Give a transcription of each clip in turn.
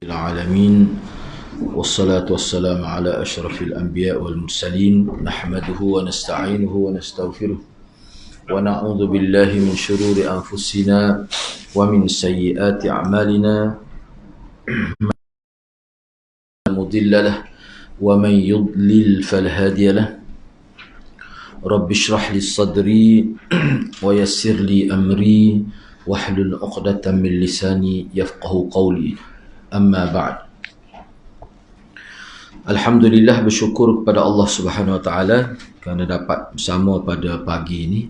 العالمين والصلاة والسلام على أشرف الأنبياء والمرسلين نحمده ونستعينه ونستغفره ونعوذ بالله من شرور أنفسنا ومن سيئات أعمالنا من مضل له ومن يضلل فلا هادي له رب اشرح لي صدري ويسر لي أمري واحلل عقدة من لساني يفقه قولي. Amma ba'd. Alhamdulillah, bersyukur kepada Allah Subhanahu Wa Taala kerana dapat bersama pada pagi ini.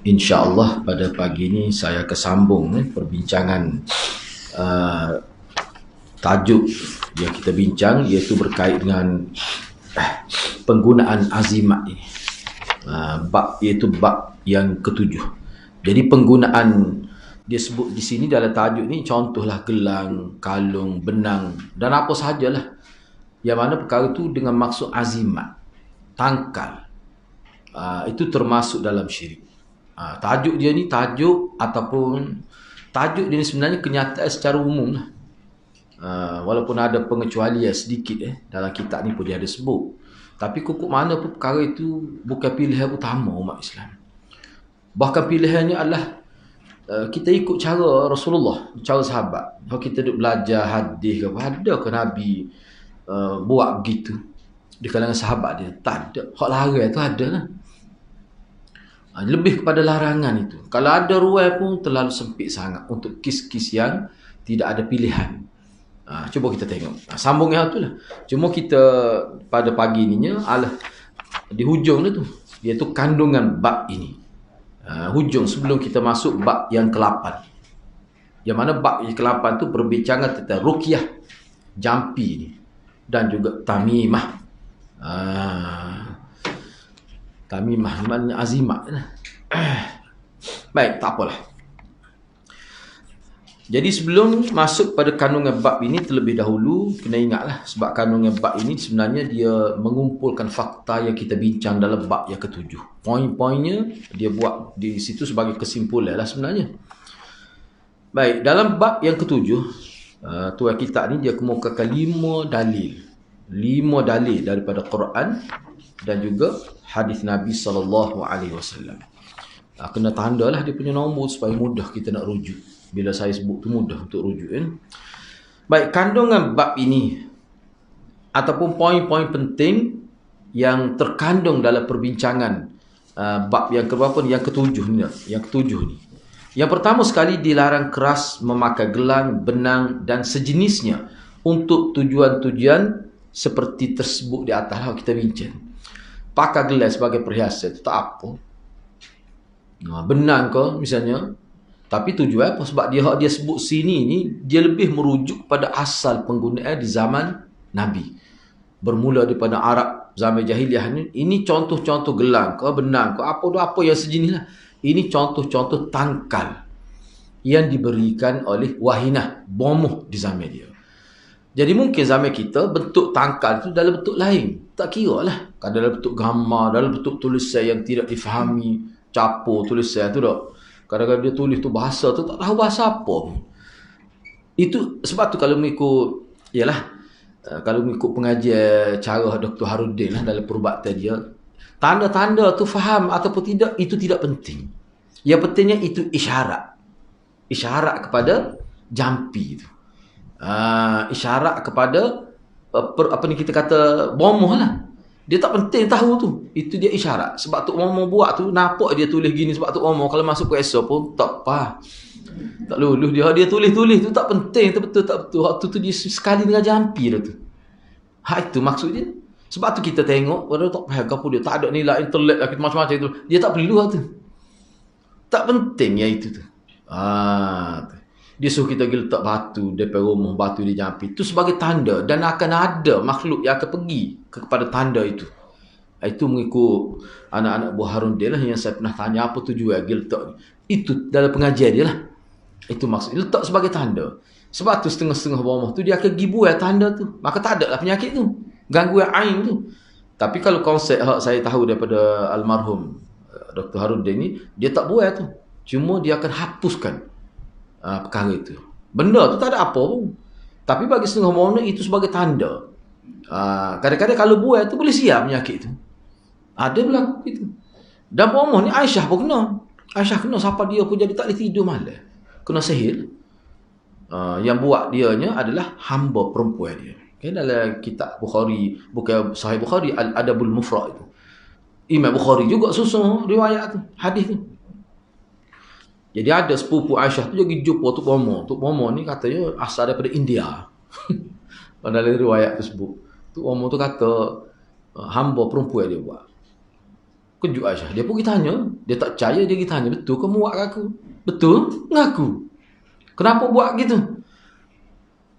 Insya-Allah pada pagi ini saya kesambung perbincangan tajuk yang kita bincang, iaitu berkait dengan penggunaan azimat ini. Bab iaitu bab yang ketujuh. Jadi penggunaan dia sebut di sini dalam tajuk ni, contohlah gelang, kalung, benang dan apa sahajalah yang mana perkara itu dengan maksud azimat, tangkal. Itu termasuk dalam syirik. Tajuk dia ni tajuk ataupun tajuk dia ni sebenarnya kenyataan secara umum lah. Walaupun ada pengecualian sedikit dalam kitab ni pun dia ada sebut. Tapi kukuk mana pun perkara itu bukan pilihan utama umat Islam. Bahkan pilihannya adalah kita ikut cara Rasulullah, cara sahabat. Kalau kita duk belajar hadis ke apa, ada ke Nabi buat begitu di kalangan sahabat dia? Tak ada. Hak larang tu ada lah. Lebih kepada larangan itu. Kalau ada ruang pun terlalu sempit sangat untuk kis-kis yang tidak ada pilihan. Cuba kita tengok. Sambung yang tu lah. Cuma kita pada pagi ininya di hujung dia tu, iaitu kandungan bab ini. Hujung sebelum kita masuk bab yang ke-8. Yang mana bab yang ke-8 tu perbincangan tentang ruqyah, jampi ni, dan juga tamimah. Tamimah maknanya azimat. Baik, tak apalah. Jadi sebelum masuk pada kandungan bab ini, terlebih dahulu kena ingatlah, sebab kandungan bab ini sebenarnya dia mengumpulkan fakta yang kita bincang dalam bab yang ke-7. Poin-poinnya dia buat di situ sebagai kesimpulan lah sebenarnya. Baik, dalam bab yang ke-7, tuan kitab ni dia kemukakan 5 dalil. 5 dalil daripada Quran dan juga hadis Nabi SAW. Kena tandalah dia punya nombor supaya mudah kita nak rujuk. Bila saya sebut tu mudah untuk rujuk kan. Baik, kandungan bab ini ataupun poin-poin penting yang terkandung dalam perbincangan bab yang keberapa ni, yang ketujuh ni. Yang pertama sekali, dilarang keras memakai gelang, benang dan sejenisnya untuk tujuan-tujuan seperti tersebut di atas lah kita bincang. Pakai gelang sebagai perhiasan tu tak apa. Benang ke misalnya, tapi tujuan apa? Sebab dia sebut sini ni, dia lebih merujuk pada asal penggunaan di zaman Nabi. Bermula daripada Arab zaman jahiliah ni. Ini contoh-contoh gelang ke, benang ke, apa yang sejenis lah. Ini contoh-contoh tangkal yang diberikan oleh Wahinah, bomoh di zaman dia. Jadi mungkin zaman kita bentuk tangkal tu dalam bentuk lain. Tak kira lah. Dalam bentuk gambar, dalam bentuk tulisan yang tidak difahami, capur tulisan tu tak. Kadang-kadang dia tulis tu bahasa tu tak tahu bahasa apa. Itu sebab tu kalau mengikut, kalau mengikut pengajian cara Dr. Harudin lah dalam perubatan dia, tanda-tanda tu faham ataupun tidak, itu tidak penting. Yang pentingnya itu isyarat. Isyarat kepada jampi tu. Isyarat kepada apa ni kita kata bomoh lah. Dia tak penting tahu tu. Itu dia isyarat. Sebab Tok Momo buat tu, nampak dia tulis gini. Sebab Tok Momo kalau masuk ke esok pun tak apa. Tak lulus dia. Dia tulis-tulis tu tak penting. Tak betul. Waktu tu dia sekali dengan jampi dah tu. Itu maksud dia. Sebab tu kita tengok, orang tak faham apa dia. Tak ada nilai intelek lah, macam-macam itu. Dia tak perlu lah tu. Tak penting yang itu tu. Dia suruh kita pergi letak batu depan rumah, batu di jampi. Itu sebagai tanda. Dan akan ada makhluk yang akan pergi kepada tanda itu. Itu mengikut anak-anak buah Harun dia lah, yang saya pernah tanya apa tujuan dia letak ni. Itu dalam pengajian dia lah. Itu maksud. Letak sebagai tanda. Sebab tu setengah-setengah rumah tu dia akan pergi buat tanda tu. Maka tak ada lah penyakit tu. Gangguan ain tu. Tapi kalau konsep saya tahu daripada almarhum Dr. Harun dia ni, dia tak buat tu. Cuma dia akan hapuskan perkara itu. Benda tu tak ada apa pun. Tapi bagi setengah orang itu sebagai tanda. Kadang-kadang kalau buai tu boleh siap penyakit tu. Ada berlaku itu. Dan bomoh ni Aisyah pun kena. Aisyah kena sampai dia pun jadi tak boleh tidur malam. Kena sihir. Yang buat dianya adalah hamba perempuan dia. Okay, dalam kitab Bukhari, bukan Sahih Bukhari, Al-Adabul Mufrad itu. Imam Bukhari juga susun riwayat tu, hadis tu. Jadi ada sepupu Aisyah tu jadi jumpa Tok Bomo. Tok Bomo ni katanya asal daripada India. Dalam riwayat tersebut. Tok Bomo tu kata hamba perempuan dia buat. Kejut Aisyah. Dia pun tanya, dia tak percaya, dia tanya, betul kamu buat kat aku? Betul? Ngaku. Kenapa buat gitu?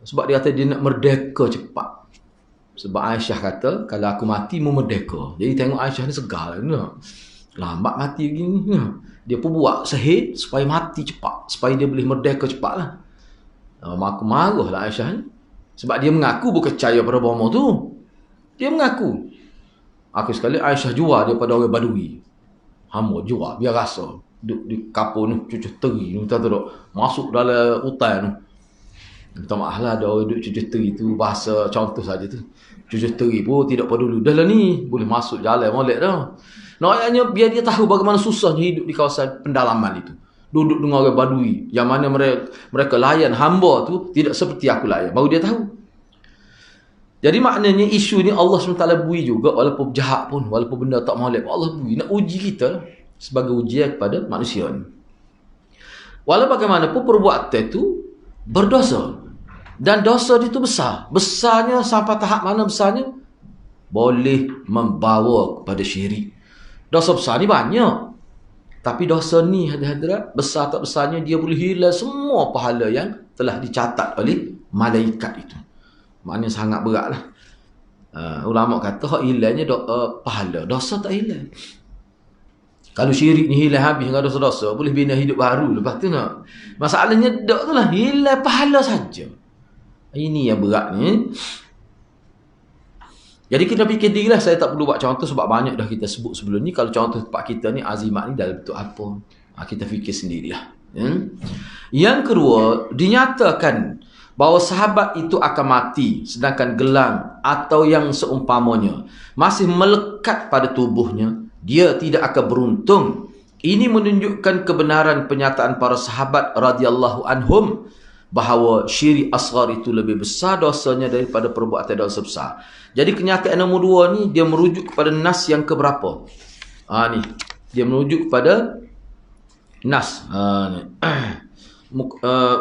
Sebab dia kata dia nak merdeka cepat. Sebab Aisyah kata, kalau aku mati, mu merdeka. Jadi tengok Aisyah ni segar. Lambat mati begini. Dia pun buat sihir supaya mati cepat. Supaya dia boleh merdeka cepat lah. Aku marah lah Aisyah ni. Sebab dia mengaku bukan percaya pada bomo tu. Dia mengaku. Aku sekali Aisyah jual daripada orang Badui. Hamba jual, biar rasa. Duduk di kapur ni, cucuk teri. Masuk dalam hutan tu. Minta maaf lah ada orang duduk cucuk teri tu. Bahasa contoh saja tu. Cucuk teri pun tidak peduli. Dah lah ni, boleh masuk jalan molek dah. Naknya biar dia tahu bagaimana susahnya hidup di kawasan pendalaman itu. Duduk dengan orang Badui. Yang mana mereka layan hamba tu tidak seperti aku layan. Baru dia tahu. Jadi maknanya isu ni Allah SWT bui juga. Walaupun jahat pun, walaupun benda tak molek, Allah bui. Nak uji kita sebagai ujian kepada manusia ni. Walau bagaimanapun perbuatan itu berdosa. Dan dosa itu besar. Besarnya sampai tahap mana besarnya? Boleh membawa kepada syirik. Dosa besar ni banyak. Tapi dosa ni hadirat, besar tak besarnya dia boleh hilang semua pahala yang telah dicatat oleh malaikat itu. Maknanya sangat berat lah. Ulama kata hak hilangnya pahala. Dosa tak hilang. Kalau syirik ni hilang habis dengan dosa-dosa, boleh bina hidup baru lepas tu nak. Masalahnya tak tu lah, hilang pahala saja. Ini yang berat ni. Jadi kita fikir diri lah, saya tak perlu buat contoh sebab banyak dah kita sebut sebelum ni. Kalau contoh tempat kita ni, azimat ni dalam bentuk apa? Kita fikir sendirilah. Yang kedua, dinyatakan bahawa sahabat itu akan mati, sedangkan gelang atau yang seumpamanya masih melekat pada tubuhnya, dia tidak akan beruntung. Ini menunjukkan kebenaran pernyataan para sahabat radhiyallahu anhum bahawa syirik asghar itu lebih besar dosanya daripada perbuatan dosa besar. Jadi kenyataan nombor 2 ni dia merujuk kepada nas yang keberapa? Ni. Dia merujuk kepada nas. Ni.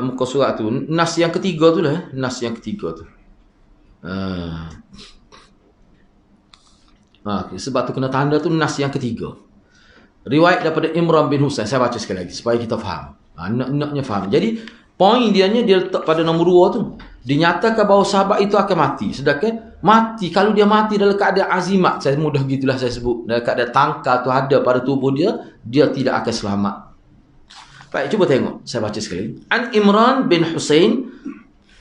Muka surat tu. Nas yang ketiga tu lah. Nas yang ketiga tu. Sebab tu kena tanda tu nas yang ketiga. Riwayat daripada Imran bin Husain. Saya baca sekali lagi supaya kita faham. Nak-naknya faham. Jadi poin dia letak pada nombor 2 tu. Dinyatakan bahawa sahabat itu akan mati. Sedangkan mati, kalau dia mati dalam keadaan azimat, saya mudah gitulah saya sebut, dalam keadaan tangkal tu ada pada tubuh dia, dia tidak akan selamat. Baik, cuba tengok. Saya baca sekali. An Imran bin Husain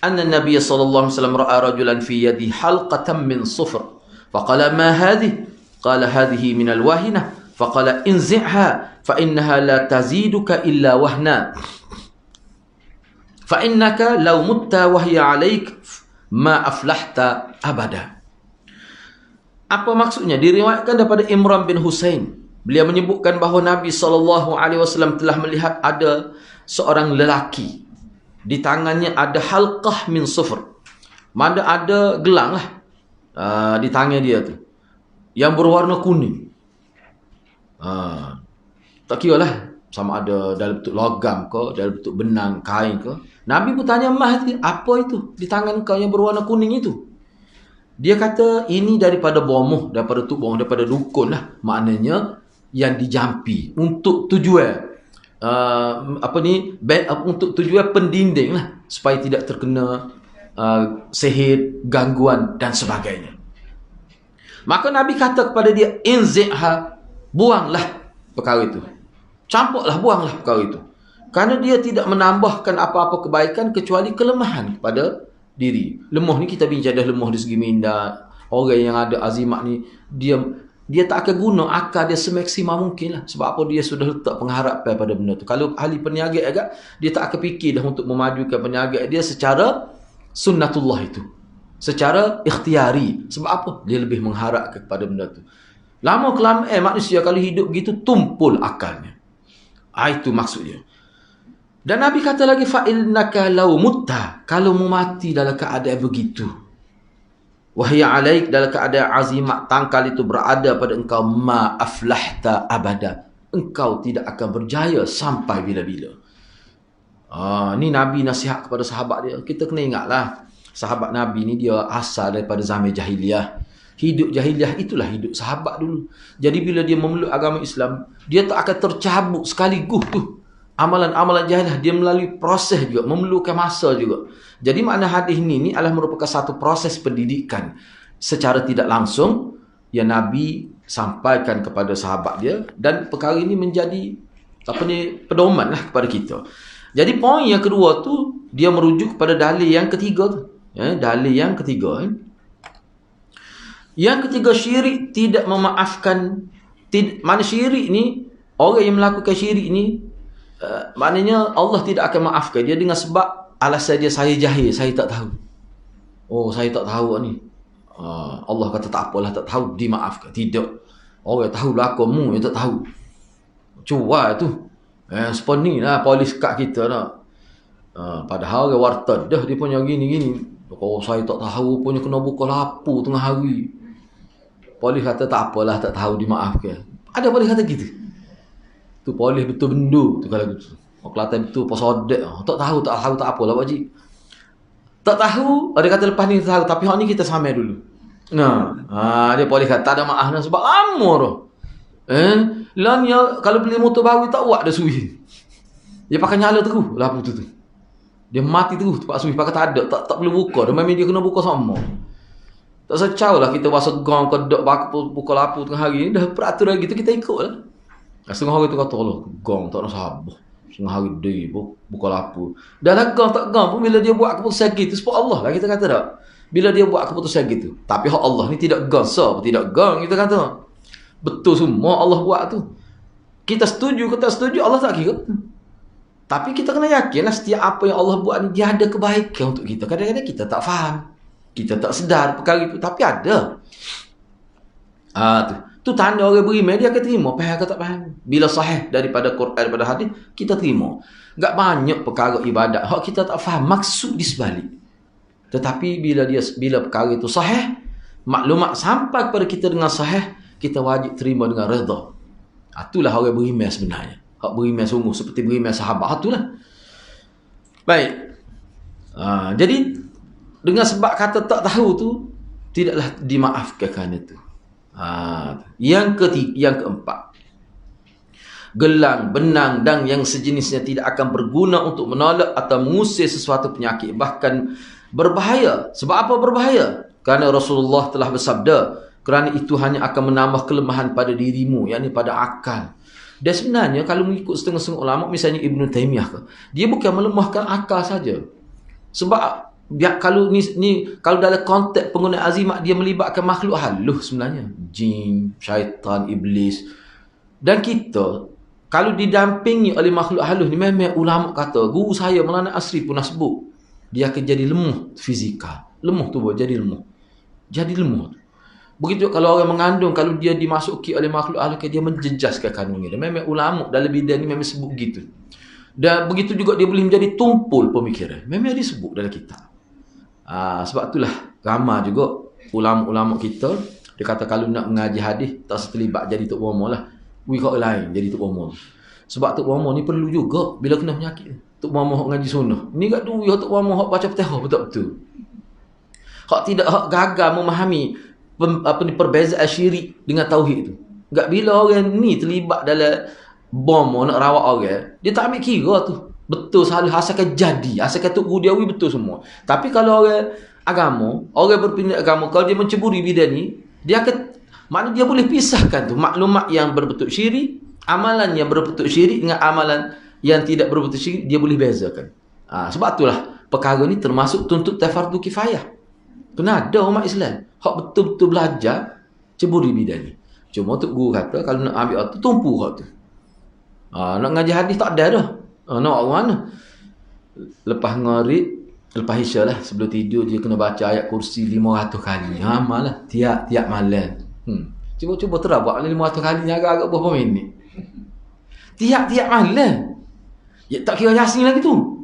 anna Nabi sallallahu alaihi wasallam ra'a rajulan fi yadi halqatan min sufr. Faqala ma hadhihi? Qala hadhihi min al-wahina. Faqala inzi'ha fa innaha la taziduka illa wahna. Fa innaka law mutta wa hiya 'alaik ma aflahta abada. Apa maksudnya? Diriwayatkan daripada Imran bin Husain. Beliau menyebutkan bahawa Nabi SAW telah melihat ada seorang lelaki. Di tangannya ada halqah min sufr. Mana ada gelang lah. Di tangan dia tu. Yang berwarna kuning. Tak kira lah. Sama ada dalam bentuk logam ke, dalam bentuk benang, kain ke. Nabi pun tanya, apa itu di tangan kau yang berwarna kuning itu? Dia kata, ini daripada bomoh, daripada tuk bomoh, daripada dukun lah. Maknanya, yang dijampi. Untuk tujuan, untuk tujuan pendinding lah. Supaya tidak terkena sihir, gangguan dan sebagainya. Maka Nabi kata kepada dia, inzi'ha, buanglah perkara itu. Campurlah, buanglah perkara itu. Kerana dia tidak menambahkan apa-apa kebaikan kecuali kelemahan kepada diri. Lemah ni kita bincang dah lemah dari segi minda. Orang yang ada azimat ni, dia tak akan guna akal dia semaksimal mungkin lah. Sebab apa? Dia sudah letak pengharapan pada benda tu. Kalau ahli perniagaan agak, dia tak akan fikir dah untuk memajukan perniagaan dia secara sunnatullah itu secara ikhtiari. Sebab apa? Dia lebih mengharap kepada benda tu. Lama kelamaan manusia kalau hidup begitu tumpul akalnya. Itu maksudnya. Dan Nabi kata lagi, fa innaka law mutta, kalau mu mati dalam keadaan begitu, wahya alaik, dalam keadaan azimat tangkal itu berada pada engkau, ma aflahta abada, engkau tidak akan berjaya sampai bila-bila. Ni Nabi nasihat kepada sahabat dia. Kita kena ingatlah, sahabat Nabi ni dia asal daripada zaman jahiliah. Hidup jahiliah itulah hidup sahabat dulu. Jadi bila dia memeluk agama Islam, dia tak akan tercabut sekaligus tu. Amalan-amalan jahiliah, dia melalui proses juga, memerlukan masa juga. Jadi makna hadis ni adalah merupakan satu proses pendidikan secara tidak langsung yang Nabi sampaikan kepada sahabat dia, dan perkara ini menjadi pedoman lah kepada kita. Jadi poin yang kedua tu dia merujuk kepada dalil yang ketiga tu. Dalil yang ketiga. Yang ketiga, syirik tidak memaafkan. Mana syirik ni, orang yang melakukan syirik ni, maknanya Allah tidak akan maafkan dia dengan sebab alasan dia, saya jahil, saya tak tahu. Saya tak tahu ni. Allah kata tak apalah, tak tahu, dimaafkan. Tidak. Orang tahu lakumu yang tak tahu. Cuba tu. Sepon ni lah polis kat kita nak. Padahal orang wartad dah dia punya gini-gini. Saya tak tahu, punya kena buka lapu tengah hari. Polis kata tak apalah, tak tahu, dimaafkan. Ada polis kata gitu. Tu polis betul bendu tu kalau gitu. Kelihatan betul posodek. Tak tahu, tak apalah pakcik. Tak tahu, ada kata lepas ni tak tahu, tapi hak ni kita samai dulu. Dia polis kata tak ada maaf dah sebab lama dah. Lan ya kalau beli motor baru tak buat dah suih. Dia pakai nyala terus lampu tu. Dia mati terus tempat suih pakai tak ada, tak perlu buka. Dah memang dia kena buka sama. Tak secau lah kita rasa gong kedok buka lampu tengah hari ni, dah peraturan gitu kita ikutlah. Setengah hari tu kata Allah, gong tak nak sabar. Setengah hari dia buka lampu. Dah lah gong tak gong pun bila dia buat keputusan gitu, sebab Allah lah kita kata tak. Bila dia buat keputusan gitu. Tapi hak Allah ni tidak gong, tidak gong kita kata. Betul semua Allah buat tu. Kita setuju ke tak setuju, Allah tak kira. Tapi kita kena yakinlah setiap apa yang Allah buat ni, dia ada kebaikan untuk kita. Kadang-kadang kita tak faham. Kita tak sedar perkara itu. Tapi ada. Tu tanda orang beriman, dia akan terima. Faham ke tak faham? Bila sahih daripada Quran, daripada hadis, kita terima. Tak banyak perkara ibadat hak kita tak faham maksud di sebalik. Tetapi bila perkara itu sahih, maklumat sampai kepada kita dengan sahih, kita wajib terima dengan redha. Itulah orang beriman sebenarnya. Hak beriman sungguh seperti beriman sahabat. Itulah. Baik. Jadi dengan sebab kata tak tahu tu, tidaklah dimaafkan kerana itu. Yang keempat, gelang, benang dan yang sejenisnya tidak akan berguna untuk menolak atau mengusir sesuatu penyakit, bahkan berbahaya. Sebab apa berbahaya? Kerana Rasulullah telah bersabda, kerana itu hanya akan menambah kelemahan pada dirimu, yakni pada akal. Dan sebenarnya kalau mengikut setengah-setengah ulama, misalnya Ibn Taymiyah ke, dia bukan melemahkan akal saja. Sebab kalau kalau dalam konteks penggunaan azimat, dia melibatkan makhluk halus sebenarnya, jin, syaitan, iblis. Dan kita kalau didampingi oleh makhluk halus ni, memang ulama kata, guru saya Maulana Asri pun nak sebut, dia akan jadi lemah fizikal. Lemah tu jadi lemah. Jadi lemah. Begitu kalau orang mengandung, kalau dia dimasuki oleh makhluk halus, dia menjejaskan kandungannya. Memang ulama dalam bidang ni memang sebut gitu. Dan begitu juga dia boleh menjadi tumpul pemikiran. Memang dia sebut dalam kitab. Sebab itulah ramai juga ulama-ulama kita, dia kata kalau nak mengaji hadis, tak terlibat jadi tok bomo lah. Wikak lain jadi tok bomo. Sebab tok bomo ni perlu juga bila kena penyakit. Tok bomo hak ngaji sunnah. Ni kat dulu tok bomo hak baca Fatihah betul-betul. Hak tidak hak gagal memahami perbezaan syirik dengan tauhid tu. Enggak bila orang ni terlibat dalam bom nak rawat orang, dia tak ambil kira tu. Betul salah, asalkan jadi, asalkan tu gudiawi betul semua. Tapi kalau orang agama, orang berpindah agama, kalau dia menceburi bidang ni, dia akan, maknanya dia boleh pisahkan tu maklumat yang berbentuk syirik, amalan yang berbentuk syirik dengan amalan yang tidak berbentuk syirik, dia boleh bezakan. Sebab itulah perkara ni termasuk tuntut fardu kifayah. Kena ada umat Islam hak betul-betul belajar ceburi bidang ni. Cuma tu guru kata kalau nak ambil tu tumpu hak tu. Nak ngaji hadis tak ada dah. Nak orang mana? Lepas ngarit, Lepas Isya lah, sebelum tidur dia kena baca ayat kursi 500 kali. Malah tiap malam. Cuba terang buat 500 kali ni agak-agak berapa minit. Tiap malam. Ya, tak kira Yasin lagi tu.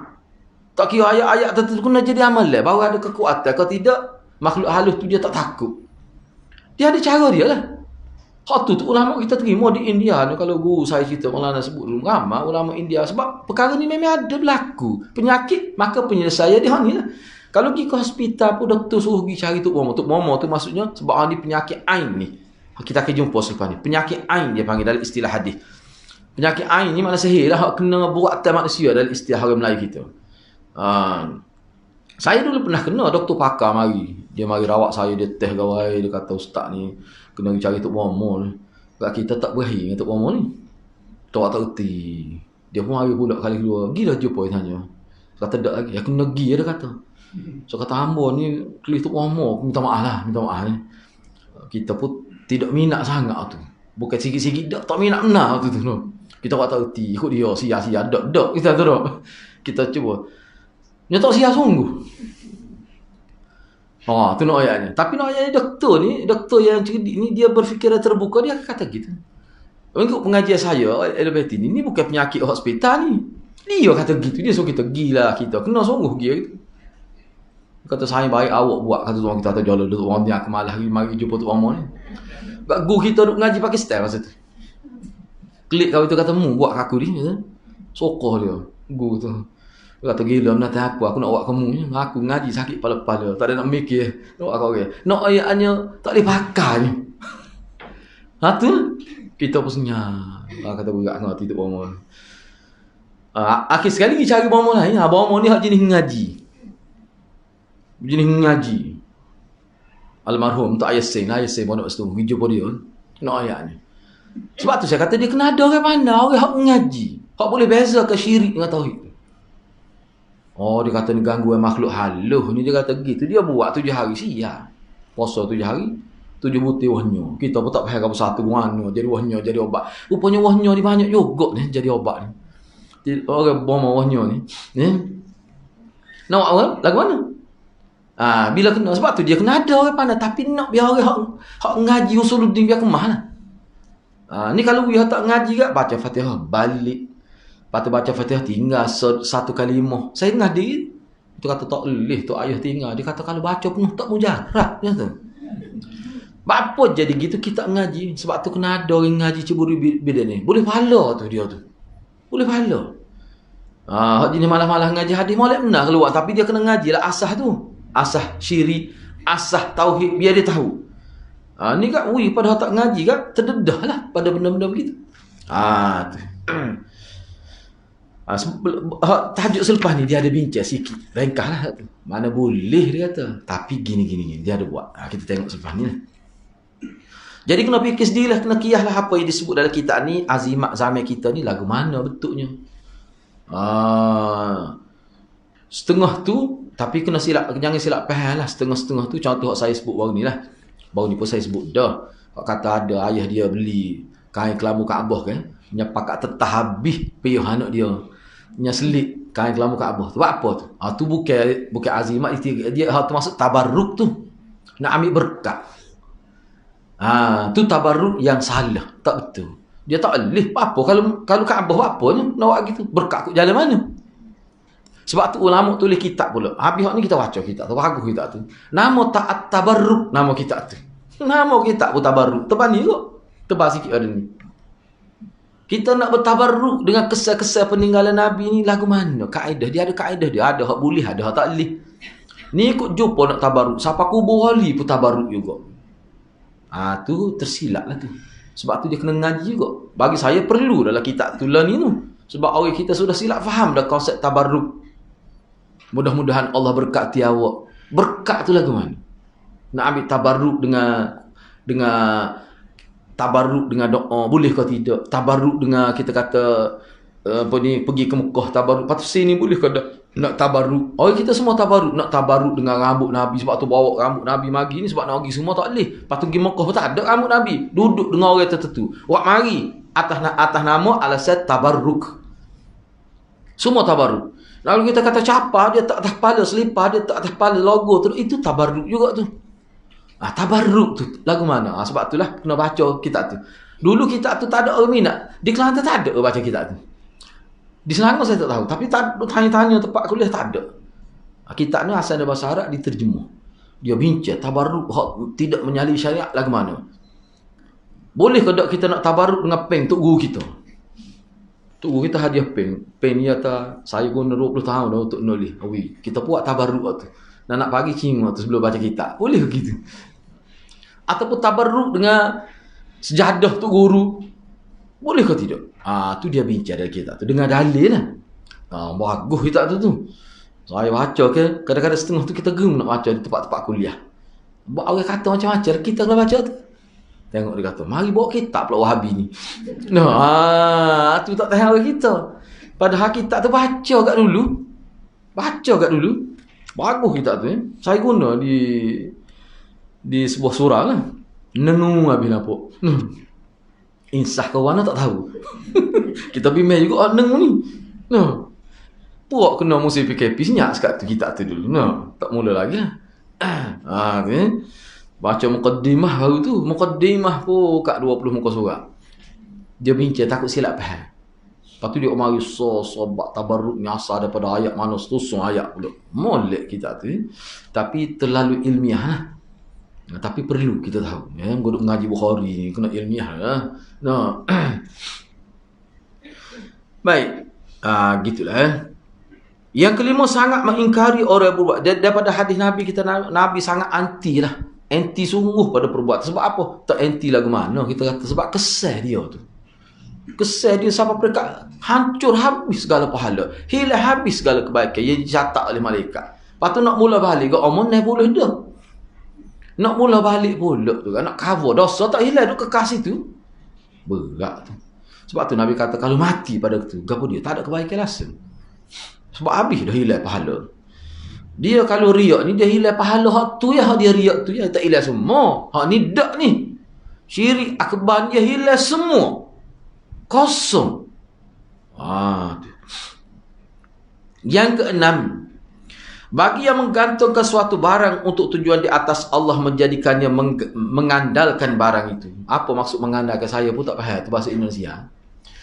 Tak kira ayat-ayat tertentu kena jadi amal lah. Baru ada kekuatan. Kalau tidak, makhluk halus tu dia tak takut. Dia ada cara dia lah. Hak tu ulama kita terima di India ni. Kalau guru saya cerita Maulana sebut dulu, ramai ulama India. Sebab perkara ni memang ada berlaku. Penyakit, maka penyelesaian dia ni lah. Kalau pergi ke hospital pun doktor suruh pergi cari Tok Momo. Tok Momo tu maksudnya sebab orang ni penyakit ain ni. Kita akan jumpa selepas ni. Penyakit ain dia panggil dalam istilah hadis. Penyakit ain ni makna sihir lah. Hak kena buat atas manusia dalam istilah orang Melayu kita. Saya dulu pernah kena doktor pakar mari. Dia mari rawat saya, dia test gawai, dia kata ustaz ni kena cari Tok Momo ni. Sebab kita tak berakhir dengan Tok Momo ni. Tok tak reti. Dia pun mari pula kali kedua. Gila jumpa dia tanya. Kata tak lagi. Ya kena pergi dia kata. So kata hamba ni kelis Tok Momo. Minta maaf ni. Kita pun tidak minat sangat tu. Bukan sikit-sikit tak minat benar tu. Kita tak reti. Ikut dia sia-sia dak kita tu dak. Kita cuba. Dia tak sia sungguh. Tu nak ayatnya. Tapi nak ayatnya doktor yang cerdik ni dia berfikiran terbuka, dia kata gitu. Mengikut pengajian saya, elevator ni bukan penyakit hospital ni. Dia kata gitu, dia suruh kita gila kita. Kena sungguh dia gitu. Kata saya baik awak buat, kata tuan kita tak jalan duduk orang dia kemalah mari jumpa Tok Momo ni. Guru kita duk ngaji Pakistan masa tu. Klik kau itu kata mu buat aku ni kata. Sokoh dia guru tu. Dia kata gila nak apa aku nak buat kamu ni. Aku ngaji sakit kepala-kepala, tak ada nak mikir. Nak aku okey. Nak ayatnya tak boleh pakai ni. Tu kita pun senyap. Kata budak ngerti Tok Momo. Akhir sekali pergi cari Momo lain. Momo ni hak jenis ngaji. Almarhum Tok Ayasin pondok situ. Pergi jumpa dia. Nak ayat ni. Sebab tu saya kata dia kena ada orang pandai, orang hak ngaji. Hak boleh beza ke syirik dengan tauhid. Dia kata ni gangguan makhluk halus ni, dia kata gitu. Dia buat 7 hari siap. Puasa 7 hari, 7 butir wahnya. Kita pun tak faham apa satu wahnya, jadi wahnya jadi obat. Rupanya wahnya ni banyak juga ni jadi obat ni. Orang bomo wahnya ni. Nak orang lagu mana? Bila kena sebab tu dia kena ada orang pandai, tapi nak biar orang hak ngaji usuluddin biar kemah lah. Ni kalau dia tak ngaji kat baca Fatihah balik. Lepas tu baca Fatihah tinggal 1 kalimah. Saya dengar dia tu kata tak boleh tu ayah tinggal. Dia kata kalau baca penuh tak mujarab dia kata. Apa jadi gitu kita ngaji. Sebab tu kena ada orang ngaji ceburi bidang ni. Boleh pahala tu dia tu. Boleh pahala. Hak jenis malah-malah ngaji hadis molek benar keluar, tapi dia kena ngaji lah asah tu. Asah syirik, asah tauhid biar dia tahu. Ni kat pada tak ngaji kan terdedah lah pada benda-benda begitu. Tu. Tajuk selepas ni dia ada bincang sikit. Ringkas lah tu. Mana boleh dia kata. Tapi gini. Dia ada buat. Kita tengok selepas ni lah. Jadi kena fikir sendirilah. Kena kiyah lah apa yang disebut dalam kitab ni. Azimat zaman kita ni lagu mana betulnya. Setengah tu. Tapi kena jangan silap faham lah. Setengah-setengah tu. Contoh saya sebut baru ni lah. Baru ni pun saya sebut dah. Kata ada ayah dia beli kain kelabu Kaabah kan. Pakat tetah habis payah anak dia. Selit kain kelabu Kaabah. Tu apa tu? Tu bukan azimat dia tu maksud tabarruk tu. Nak ambil berkat. Tu tabarruk yang salah, tak betul. Dia tak boleh apa kalau Kaabah apa ni nak buat gitu. Berkat jalan mana? Sebab tu ulama tulis kitab pula. Habis ni kita baca kitab tu, bagus kitab tu. Nama taat tabarruk nama kitab tu. Nama kitab pun tabarruk. Tebal ni kok. Tebal sikit ada ni. Kita nak bertabarruk dengan kesal-kesal peninggalan Nabi ni lagu mana? Kaedah. Dia ada kaedah dia. Ada hak boleh, ada hak tak boleh. Ni ikut jumpa nak tabarruk. Siapa kubur wali pun tabarruk juga. Tu tersilap lah tu. Sebab tu dia kena ngaji juga. Bagi saya perlu dalam kitab tu lah ni tu. Sebab orang kita sudah silap faham dah konsep tabarruk. Mudah-mudahan Allah berkati awak. Berkat tu lagu mana? Nak ambil tabarruk dengan tabarruk dengan doa boleh ke tidak? Tabarruk dengan kita kata pergi ke Mekah tabarruk. Lepas sini boleh ke tak? Nak tabarruk. Kita semua tabarruk. Nak tabarruk dengan rambut Nabi. Sebab tu bawa rambut Nabi mari ni sebab nak pergi semua tak boleh. Lepas tu pergi Mekah pun tak ada rambut Nabi. Duduk dengan orang tertentu. Wak mari atas nama alasan tabarruk. Semua tabarruk. Lalu kita kata capa, dia tak atas kepala, selipar dia tak atas kepala, logo tu, itu tabarruk juga tu. Tabarruk tu lagu mana? Sebab itulah kena baca kitab tu. Dulu kitab tu tak ada orang minat. Di Kelantan tak ada orang baca kitab tu. Di Selangor saya tak tahu, tapi tanya-tanya tempat kuliah tak ada. Kitab ni asal dari bahasa Arab diterjemah. Dia bincang tabarruk tidak menyalahi syariat lagu mana? Boleh ke tak kita nak tabarruk dengan pen tok guru kita? Tok guru kita hadiah pen. Pen ni kata saya guna 20 tahun dah untuk nulis. Kita buat tabarruk tu. Nak pagi cima tu sebelum baca kitab. Boleh ke gitu? Ataupun tabarruk dengan sejadah tok guru. Boleh ke tidak? Tu dia bincang dari kitab tu dengan dalil lah. Bagus kitab tu. Saya baca ke, kadang-kadang setengah tu kita geram nak baca di tempat-tempat kuliah. Buat orang kata macam-macam, kita kena baca tu. Tengok dia kata, mari bawa kitab pula Wahabi ni. Tu tak tahu orang kita. Padahal kitab tu baca kat dulu. Bagus kitab tu. Saya guna di sebuah surah lah. Nenung habis nampak. Insah kawan tak tahu. Kita bimbing juga nengung ni. Puak kena musim PKP senyap sekat tu kitab tu dulu. Tak mula lagi lah. Baca mukaddimah baru tu. Mukaddimah pun kat 20 muka surat. Dia bincang takut silap faham. Lepas tu dia mari sobat tabarruk nyasar daripada ayat mana setusung ayat pula. Molek kitab tu. Tapi terlalu ilmiah lah. Tapi perlu kita tahu. Gua duk ngaji Bukhari kena ilmiah lah. Baik. Gitulah. Yang kelima, sangat mengingkari orang yang berbuat. Daripada hadis Nabi kita, Nabi sangat anti lah. Anti sungguh pada perbuatan. Sebab apa? Tak anti lagu mana kita kata. Sebab kesah dia tu. Kesah dia sampai mereka hancur habis segala pahala. Hilang habis segala kebaikan. Ia dicatat oleh malaikat. Lepas tu nak mula balik. Omong ni boleh dah. Nak mula balik pula tu kan. Nak cover dosa tak hilang. Duk kekal situ. Berat tu. Sebab tu Nabi kata kalau mati pada tu. Gapa dia? Tak ada kebaikan langsung. Sebab habis dah hilang pahala. Dia kalau riak ni dia hilang pahala hak tu ya, hak dia riak tu ya, tak hilang semua. Hak ni dak ni. Syirik akbar dia hilang semua. Kosong. Yang keenam, bagi yang menggantungkan suatu barang untuk tujuan di atas Allah menjadikannya mengandalkan barang itu. Apa maksud mengandalkan? Saya pun tak faham tu bahasa Indonesia.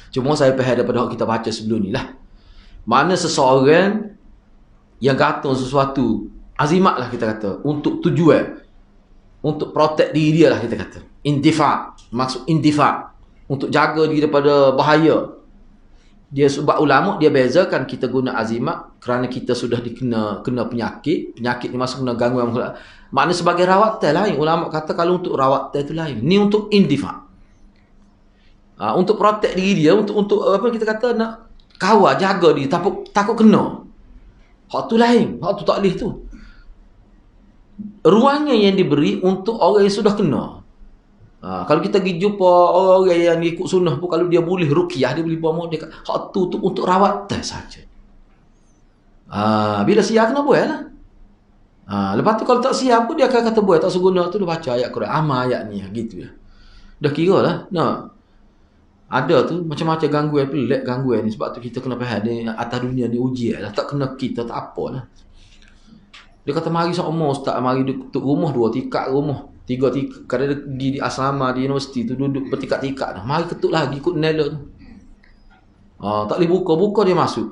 Cuma saya faham daripada hak kita baca sebelum ni lah. Mana seseorang yang gantung sesuatu, azimat lah kita kata, untuk tujuan, untuk protect diri dia lah kita kata. Intifa, maksud intifa, untuk jaga diri daripada bahaya. Dia sebab ulama dia bezakan kita guna azimat kerana kita sudah kena penyakit. Penyakit ni masuk kena gangguan. Makna sebagai rawatan lain. Ulama kata kalau untuk rawatan itu lain. Ni untuk intifa. Untuk protect diri dia, untuk apa kita kata, nak kawal, jaga dia, takut kena. Hak tu lain, hak tu tak boleh tu. Ruangnya yang diberi untuk orang yang sudah kena. Kalau kita pergi jumpa orang-orang yang ikut sunnah pun, kalau dia boleh ruqyah, dia boleh bawa dia, hak tu untuk rawatan saja. Bila siap kena buat lah. Lepas tu kalau tak siap pun dia akan kata buat, tak seguna tu dia baca ayat Quran, amal ayat ni gitu ya. Dah kira lah. Ada tu macam-macam gangguan, pelik gangguan ni. Sebab tu kita kena faham ni, atas dunia ni ujian lah. Tak kena kita, tak apa lah. Dia kata mari seumur ustaz, mari duduk rumah 2 tingkat rumah, 3 tingkat. Kadang dia pergi di asrama di universiti tu duduk bertingkat-tingkat dah. Mari ketuk lagi ikut nela tu. Tak boleh buka dia masuk.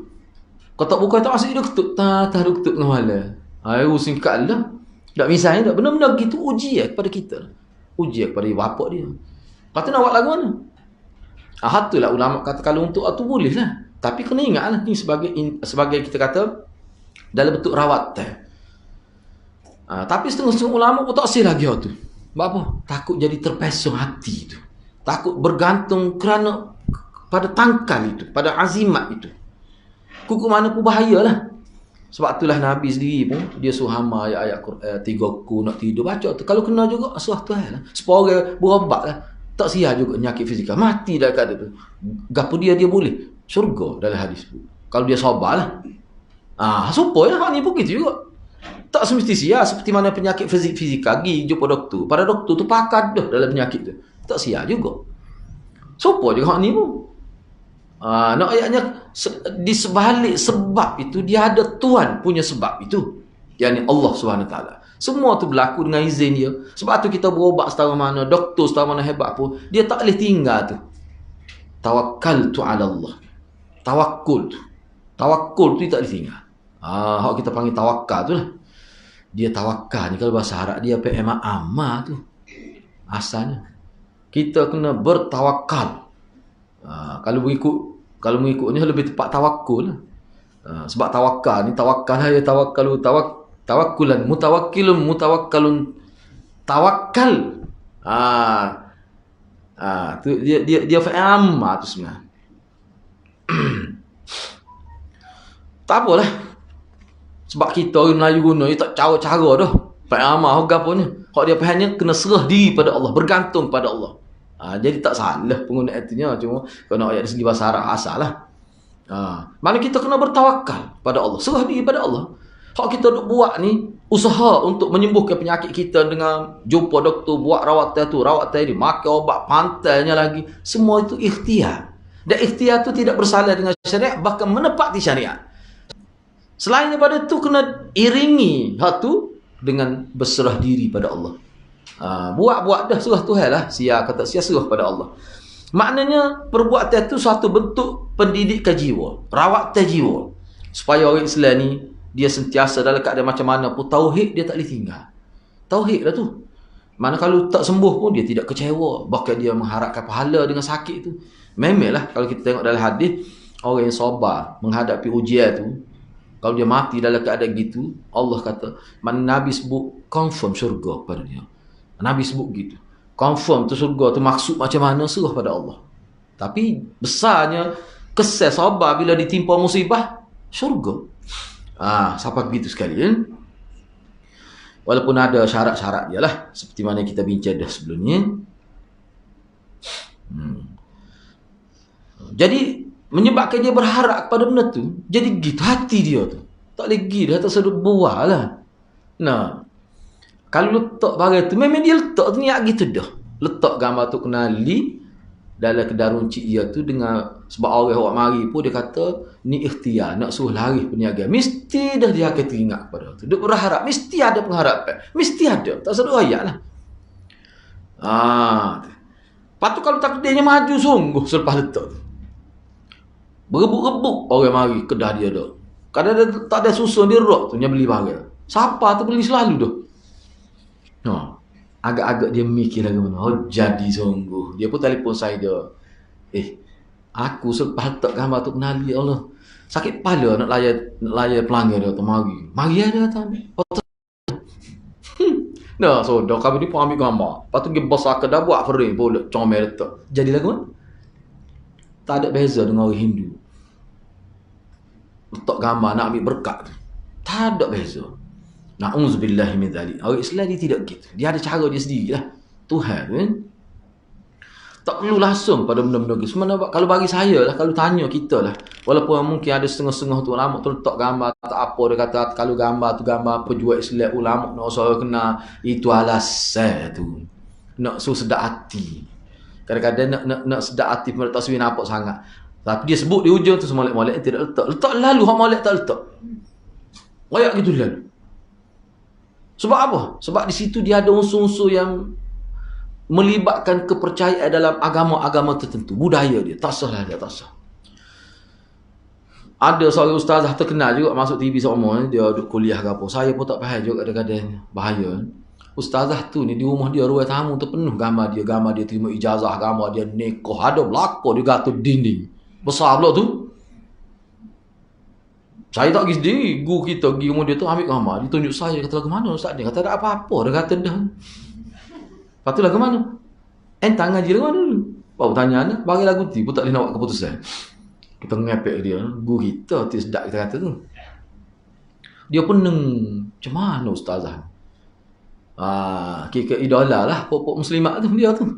Kalau tak buka tak masuk dia ketuk. Tak dia ketuk dengan malam. Singkat lah. Tak misalnya tak benar-benar gitu ujian kepada kita. Ujian kepada bapak dia. Lepas tu nak buat lagu mana? Itulah ulama kata kalau untuk tu boleh lah. Tapi kena ingat lah ni sebagai kita kata dalam bentuk rawatan. Tapi setengah-setengah ulama pun tak sih lagi tu. Sebab apa? Takut jadi terpesong hati tu. Takut bergantung kerana pada tangkal itu, pada azimat itu. Kuku mana pun bahayalah. Sebab itulah Nabi sendiri pun dia suruh hama ayat-ayat Quran 3 ku nak tidur baca tu. Kalau kena juga suruh Tuhan lah. Supaya orang berobat lah. Tak sia juga penyakit fizikal. Mati dah kata tu. Gapo dia boleh. Syurga dalam hadis tu. Kalau dia sabar lah. Supaya hak ni pun gitu juga. Tak semesti sia seperti mana penyakit fizikal. Pergi jumpa doktor. Para doktor tu pakar dah dalam penyakit tu. Tak sia juga. Supaya juga hak ni pun. Nak ayatnya di sebalik sebab itu dia ada Tuhan punya sebab itu, yakni Allah SWT. Semua tu berlaku dengan izin dia. Sebab tu kita berobat setara mana, doktor setara mana hebat pun, dia tak boleh tinggal tu. Tawakkaltu ala Allah. Tawakkul tu. Tawakkul tu tak boleh tinggal. Hak kita panggil tawakal tu lah. Dia tawakal ni kalau bahasa Arab dia PMA tu. Asalnya. Kita kena bertawakal. Kalau mengikutnya lebih tepat tawakkul lah. Sebab tawakal ni tawakal ya tawakkalu tawakkulan mutawakkalun tawakkal. Tu dia fa'amma tu sebenarnya. Tak apalah. Sebab kita orang Melayu guna dia tak cara-cara dah. Fa'amma apa apanya. Hak dia fahamnya kena serah diri pada Allah, bergantung pada Allah. Jadi tak salah penggunaan artinya, cuma kena ayat dari segi bahasa Arab asal lah. Mana kita kena bertawakal pada Allah, serah diri pada Allah. Hak kita duk buat ni usaha untuk menyembuhkan penyakit kita dengan jumpa doktor, buat rawatan tu, rawatan ni, makan obat, pantainya lagi, semua itu ikhtiar. Dan ikhtiar tu tidak bersalah dengan syariat, bahkan menepati syariat. Selain daripada tu kena iringi hak tu dengan berserah diri pada Allah. Buat dah serah Tuhan lah. Sia kata sia serah pada Allah. Maknanya perbuatan itu suatu bentuk pendidikan jiwa, rawatan jiwa, supaya orang Islam ni dia sentiasa dalam keadaan macam mana pun tauhid dia tak boleh tinggal. Tauhid lah tu. Mana kalau tak sembuh pun dia tidak kecewa, bahkan dia mengharapkan pahala dengan sakit tu. Memanglah kalau kita tengok dalam hadis, orang yang sabar menghadapi ujian tu, kalau dia mati dalam keadaan gitu, Allah kata, mana Nabi sebut confirm syurga pada dia. Nabi sebut gitu. Confirm tu surga tu maksud macam mana, serah pada Allah. Tapi besarnya kesan sabar bila ditimpa musibah, syurga. Sampai begitu sekali kan? Walaupun ada syarat-syarat dia lah, seperti mana kita bincang dah sebelumnya. Jadi menyebabkan dia berharap kepada benda tu, jadi gitu hati dia tu. Tak boleh gitu, tak sedut buah lah. Nah, kalau letak barang tu, memang dia letak tu niat gitu dah. Letak gambar tu kenali dalam kedai runcit dia tu dengan, sebab orang awak mari pun dia kata, ni ikhtiar, nak suruh lari perniagaan. Mesti dah dia akan teringat kepada tu. Dia berharap, mesti ada pengharapan. Mesti ada. Tak sedut ayat lah. Lepas tu kalau takdirnya maju sungguh selepas letak tu. Berebut-rebut orang mari kedai dia dah. Kadang dia tak ada susun dia rok tu dia beli barang. Siapa tu beli selalu dah. Agak-agak dia mikir lagi mana. Jadi sungguh. Dia pun telefon saya dia. Aku selepas letak gambar tu kenali Allah. Sakit kepala nak layan pelanggan dia tu mari. Mari ada kata. So dah kami ni pun ambil gambar. Lepas tu dia bos akal dah buat frame boleh comel letak. Jadi lagu mana? Tak ada beza dengan orang Hindu. Letak gambar nak ambil berkat tu. Tak ada beza. Na'udzubillahi min dzalik. Orang Islam dia tidak gitu. Dia ada cara dia sendiri lah. Tuhan kan. Tak perlu langsung pada benda-benda gitu. Sebenarnya kalau bagi saya lah, kalau tanya kita lah, walaupun mungkin ada setengah-setengah tu ulama tu letak gambar tak apa, dia kata kalau gambar tu gambar pejuang Islam, ulama nak usaha kena, itu alasan tu. Nak suruh sedap hati. Kadang-kadang nak sedap hati pun tak suruh nampak sangat. Tapi dia sebut di hujung tu semolek-molek tidak letak. Letak lalu hak molek tak letak. Kayak gitu lalu. Sebab apa? Sebab di situ dia ada unsur-unsur yang melibatkan kepercayaan dalam agama-agama tertentu. Budaya dia. Tak sah lah dia, tak sah. Ada seorang ustazah terkenal juga masuk TV seumur ni. Dia duduk kuliah ke apa. Saya pun tak faham juga kadang-kadang. Bahaya. Ustazah tu ni di rumah dia, ruang tamu tu penuh gambar dia. Gambar dia terima ijazah, gambar dia nikah. Ada belakang dia gatul dinding. Besar pula tu. Saya tak pergi sendiri. Guru kita pergi rumah dia tu ambil gambar. Dia tunjuk saya. Kata lagu mana ustaz dia? Kata tak apa-apa. Dia kata dah. Lepas tu lagu mana? Entah ngaji lagu mana dulu? Baru tanya anak. Bagi lagu tu pun tak boleh nak buat keputusan. Kita ngepek dia. Guru kita tu sedap kita kata tu. Dia pening. Macam mana ustazah? Kira idola lah. Pokok muslimat tu dia tu.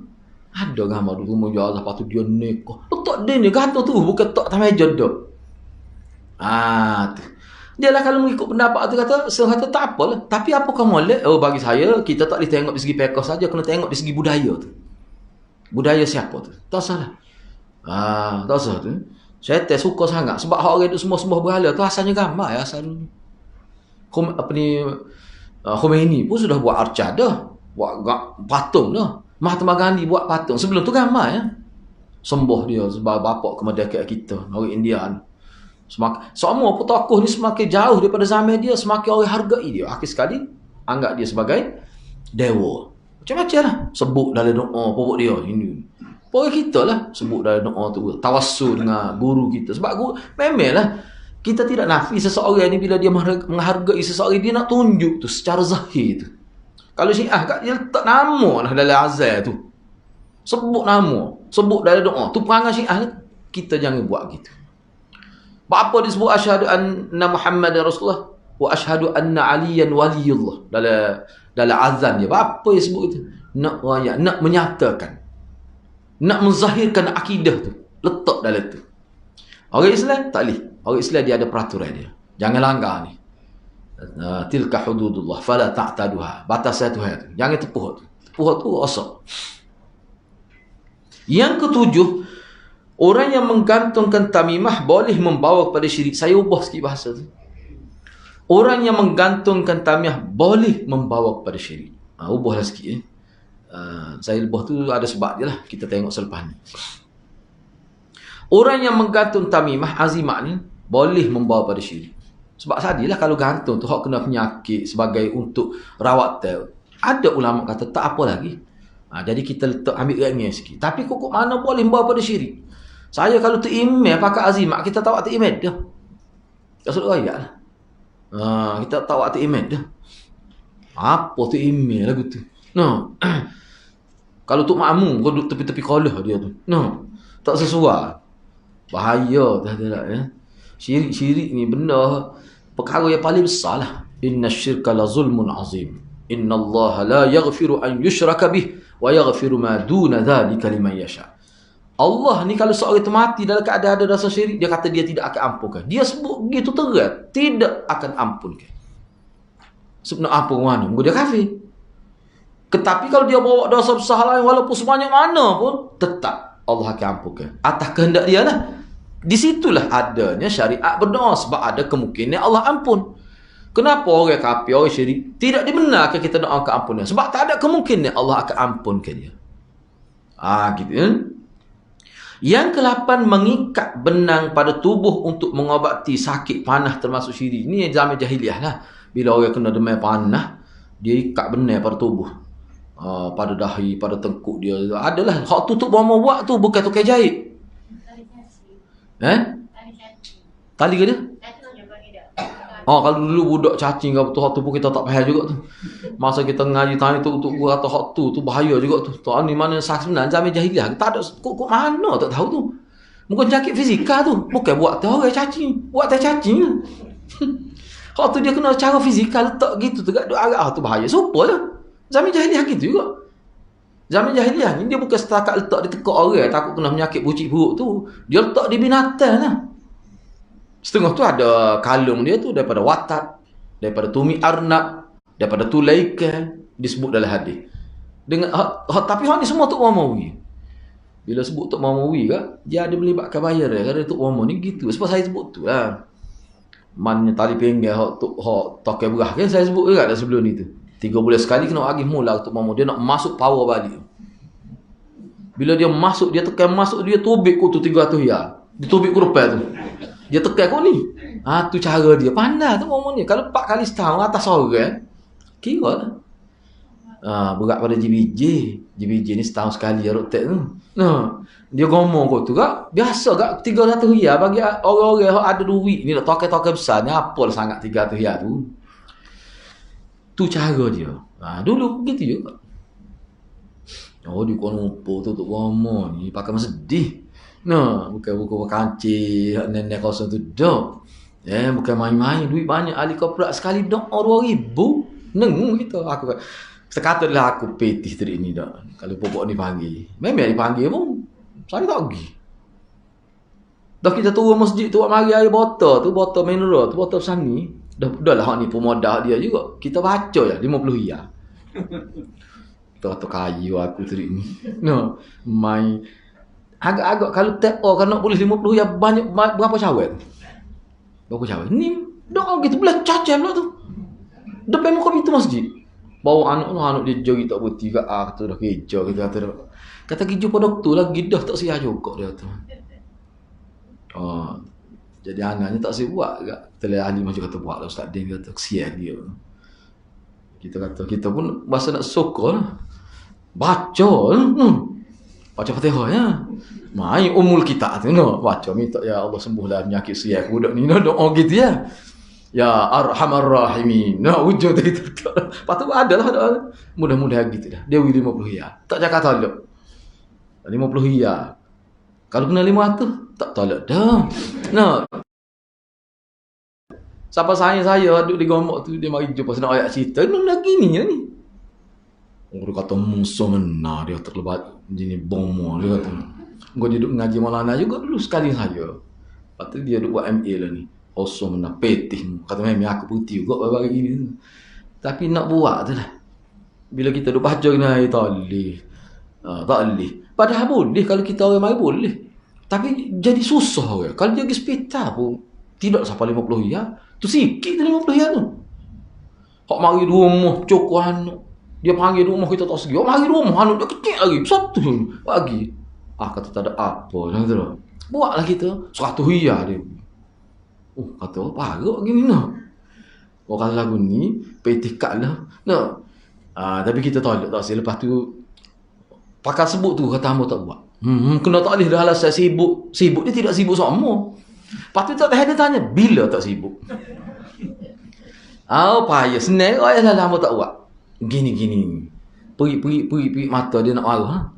Ada gambar tu rumah ijazah. Lepas tu dia nikah. Letak dia ni kata tu. Bukan tak atas meja dah. Dia lah kalau mengikut pendapat tu kata, saya kata tak apalah. Tapi apakah molek? Bagi saya, kita tak boleh tengok di segi pekah saja, kena tengok di segi budaya tu. Budaya siapa tu? Tak salah. Tak salah tu. Syaitan suka sangat. Sebab hak orang itu semua sembah berhala tu asalnya gambar ya. Asal Khomeini pun sudah buat arca dah. Buat patung dah. Mahatma Gandhi buat patung. Sebelum tu gambar ya. Sembah dia sebab bapak kemerdekaan kita. Orang India ni. Semua pun tokoh ni semakin jauh daripada zaman dia, semakin orang hargai dia. Akhir sekali anggap dia sebagai dewa. Macam-macam lah. Sebut dalam doa pokok dia. Ini pokok kita lah. Sebut dalam doa tu. Tawassul dengan guru kita. Sebab guru, memanglah kita tidak nafi seseorang ni bila dia menghargai seseorang, dia nak tunjuk tu secara zahir tu. Kalau Syiah kat, dia letak nama lah dalam azal tu. Sebut nama. Sebut dalam doa. Tu perangai Syiah. Kita jangan buat gitu. Apa disebut asyhadu anna Muhammadar Rasulullah wa asyhadu anna Aliyan waliyullah dalam azan dia. Apa yang sebut itu? Nak raya, nak menyatakan, nak menzahirkan akidah tu, letak dalam tu. Orang Islam tak boleh. Orang Islam dia ada peraturan dia. Jangan langgar ni. Tilka hududullah fala ta'taduha. Batasan Tuhan tu. Jangan tepuh tu. Tepuh tu rosak. Yang ketujuh, orang yang menggantungkan tamimah boleh membawa kepada syirik. Saya ubah sikit bahasa tu. Orang yang menggantungkan tamimah boleh membawa kepada syirik. Ubahlah sikit. Saya ubah tu ada sebab dia lah. Kita tengok selepas ni. Orang yang menggantung tamimah, azimah ni, boleh membawa pada syirik. Sebab tadilah kalau gantung tu, hak kena penyakit sebagai untuk rawat tel. Ada ulama kata tak apa lagi. Jadi kita letak ambil ringan sikit. Tapi kok mana boleh membawa pada syirik? Saya kalau tu email pakai azimat, kita tahu tu email dah. Tak suruh rakyat lah. Kita tahu tu email dah. Apa tu email lagu tu? No. Kalau tu makmum, kau duduk tepi-tepi kolah dia tu. No. Tak sesuai. Bahaya dah ya. Syirik ni benda perkara yang paling besar lah. Inna syirka la zulmun azim. Inna Allah la yaghfiru an yushraka bih wa yaghfiru ma duna dhalika liman yasha. Allah ni kalau seorang itu mati dalam keadaan ada rasa syirik, dia kata dia tidak akan ampunkan. Dia sebut begitu terang, tidak akan ampunkan. Sebab nak ampun mana? Dia kafir. Tetapi kalau dia bawa dosa besar lain, walaupun sebanyak mana pun, tetap Allah akan ampunkan. Atas kehendak dia lah. Di situlah adanya syariat berdoa. Sebab ada kemungkinan Allah ampun. Kenapa orang kafir, orang syirik tidak dibenarkan kita doa keampunan? Sebab tak ada kemungkinan Allah akan ampunkan dia. Gitu kan? Yang ke-8, mengikat benang pada tubuh untuk mengobati sakit panah termasuk syirik. Ini zaman jahiliah lah. Bila orang kena demam panah, dia ikat benang pada tubuh. Pada dahi, pada tengkuk dia. Adalah hak tutup bomo buat tu bukan tukar jahit. Tali ke dia? Kalau dulu budak cacing ke betul hak tu pun kita tak faham juga tu. Masa kita ngaji tanya tu untuk gua atau hak tu bahaya juga tu. Tu ni mana saksi sebenarnya zaman jahiliah. Tak ada kok mana tak tahu tu. Mungkin sakit fizikal tu. Bukan buat tu orang cacing. Buat tak cacing. Hak tu dia kena cara fizikal letak gitu tu. Arah tu bahaya. Supalah. Zaman jahiliah gitu juga. Zaman jahiliah ni dia bukan setakat letak di tekuk orang takut kena penyakit bucik buruk tu. Dia letak di binatang lah. Setengah tu ada kalung dia tu daripada watat, daripada tumi arnab, daripada tulaikan, disebut dalam hadis. Dengan tapi hak ni semua Tok Muhammad. Bila sebut Tok Muhammad ke, dia ada melibatkan bayar dia. Kalau Tok Muhammad ni gitu. Sebab saya sebut tu lah. Mannya tali pinggang hak tokai berah kan saya sebut juga dah sebelum ni tu. 3 bulan sekali kena agih mula Tok Muhammad. Dia nak masuk power balik. Bila dia masuk, dia tekan masuk, dia tubik ku tu 300 ya. Dia tubik ku depan tu. Dia tekan kau ni. Tu cara dia. Pandai tu orang ni. Kalau 4 kali setahun atas orang, kira lah. Berat pada JBJ. JBJ ni setahun sekali ya rotek tu. Dia ngomong kau tu kak. Biasa kak 300 ya bagi orang-orang yang ada duit ni. Tokai-tokai besar ni apalah sangat 300 ya tu. Tu cara dia. Dulu begitu juga. Di Kuala Lumpur tu ngomong ni pakai masa sedih. Bukan kancing nenek kosong tu dok. Bukan main-main, duit banyak ahli korporat sekali dok 2,000. Nengung kita. Aku sekatalah aku petih tadi ni dak. Kalau pokok ni panggil. Memang dipanggil pun saya tak pergi. Dah kita turun masjid tu mari air botol tu, botol mineral tu, botol sani. Dah lah hak ni pemodah dia juga. Kita baca ya 50 ya. Tu kayu aku tadi ni. Main Agak-agak kalau TO kan nak boleh 50 ya banyak berapa cawet? Berapa cawet? Ni doa gitu belah cacam lah tu. Depan muka pintu masjid. Bawa anak dia jari tak berhenti kat kata dah kerja kita kata dah. Kata kerja pada doktor lah gidah tak siap juga dia tu. Jadi anaknya tak siap buat kat. Telah ahli macam kata buat lah Ustaz Din kata kesian dia. Kita pun bahasa nak sokol baca baca Fatihah ya. Mai umul kita tu no baca minta ya Allah sembuhlah penyakit siap budak ni doa gitu ya. Ya Arhamar Rahimin. Nah wujud itu. Patut adalah doa. Mudah-mudahan gitu dah. Dia 50 ya. Tak cakap tolak. 50 ya. Kalau kena 500 tak tolak dah. Nah. Siapa saya duduk di gombok tu dia mari jumpa senang ayat cerita. Ni lagi ni ya ni. Orang kata musuh benar dia terlebat jenis bom dia kata. Gua duduk mengaji Maulana juga dulu sekali saya. Lepas tu dia duduk buat MA lah ni. Kosong nak petih. Kata memang aku putih juga bagi gini. Tapi nak buat tu lah. Bila kita duduk baca kena tak boleh. Tak boleh. Padahal boleh kalau kita orang mari boleh. Tapi jadi susah orang. Kalau dia pergi hospital pun tidak sampai 50 ya. Tu sikit tu 50 ya tu. Hak mari rumah cukup anak. Dia panggil rumah kita tak segi. Hak mari rumah anak dia kecil lagi. Satu pagi. Kata tak ada apa. Buatlah kita. 100 ya dia. Kata parah gini nak. Orang lagu ni petikat lah. Nak. Tapi kita tolak tak sih. Lepas tu pakar sebut tu kata hamba tak buat. Kena tak boleh dah alasan sibuk. Sibuk dia tidak sibuk sama. Lepas tu tak tahan dia tanya bila tak sibuk. Payah senang lah hamba tak buat. Gini. Pergi mata dia nak marah.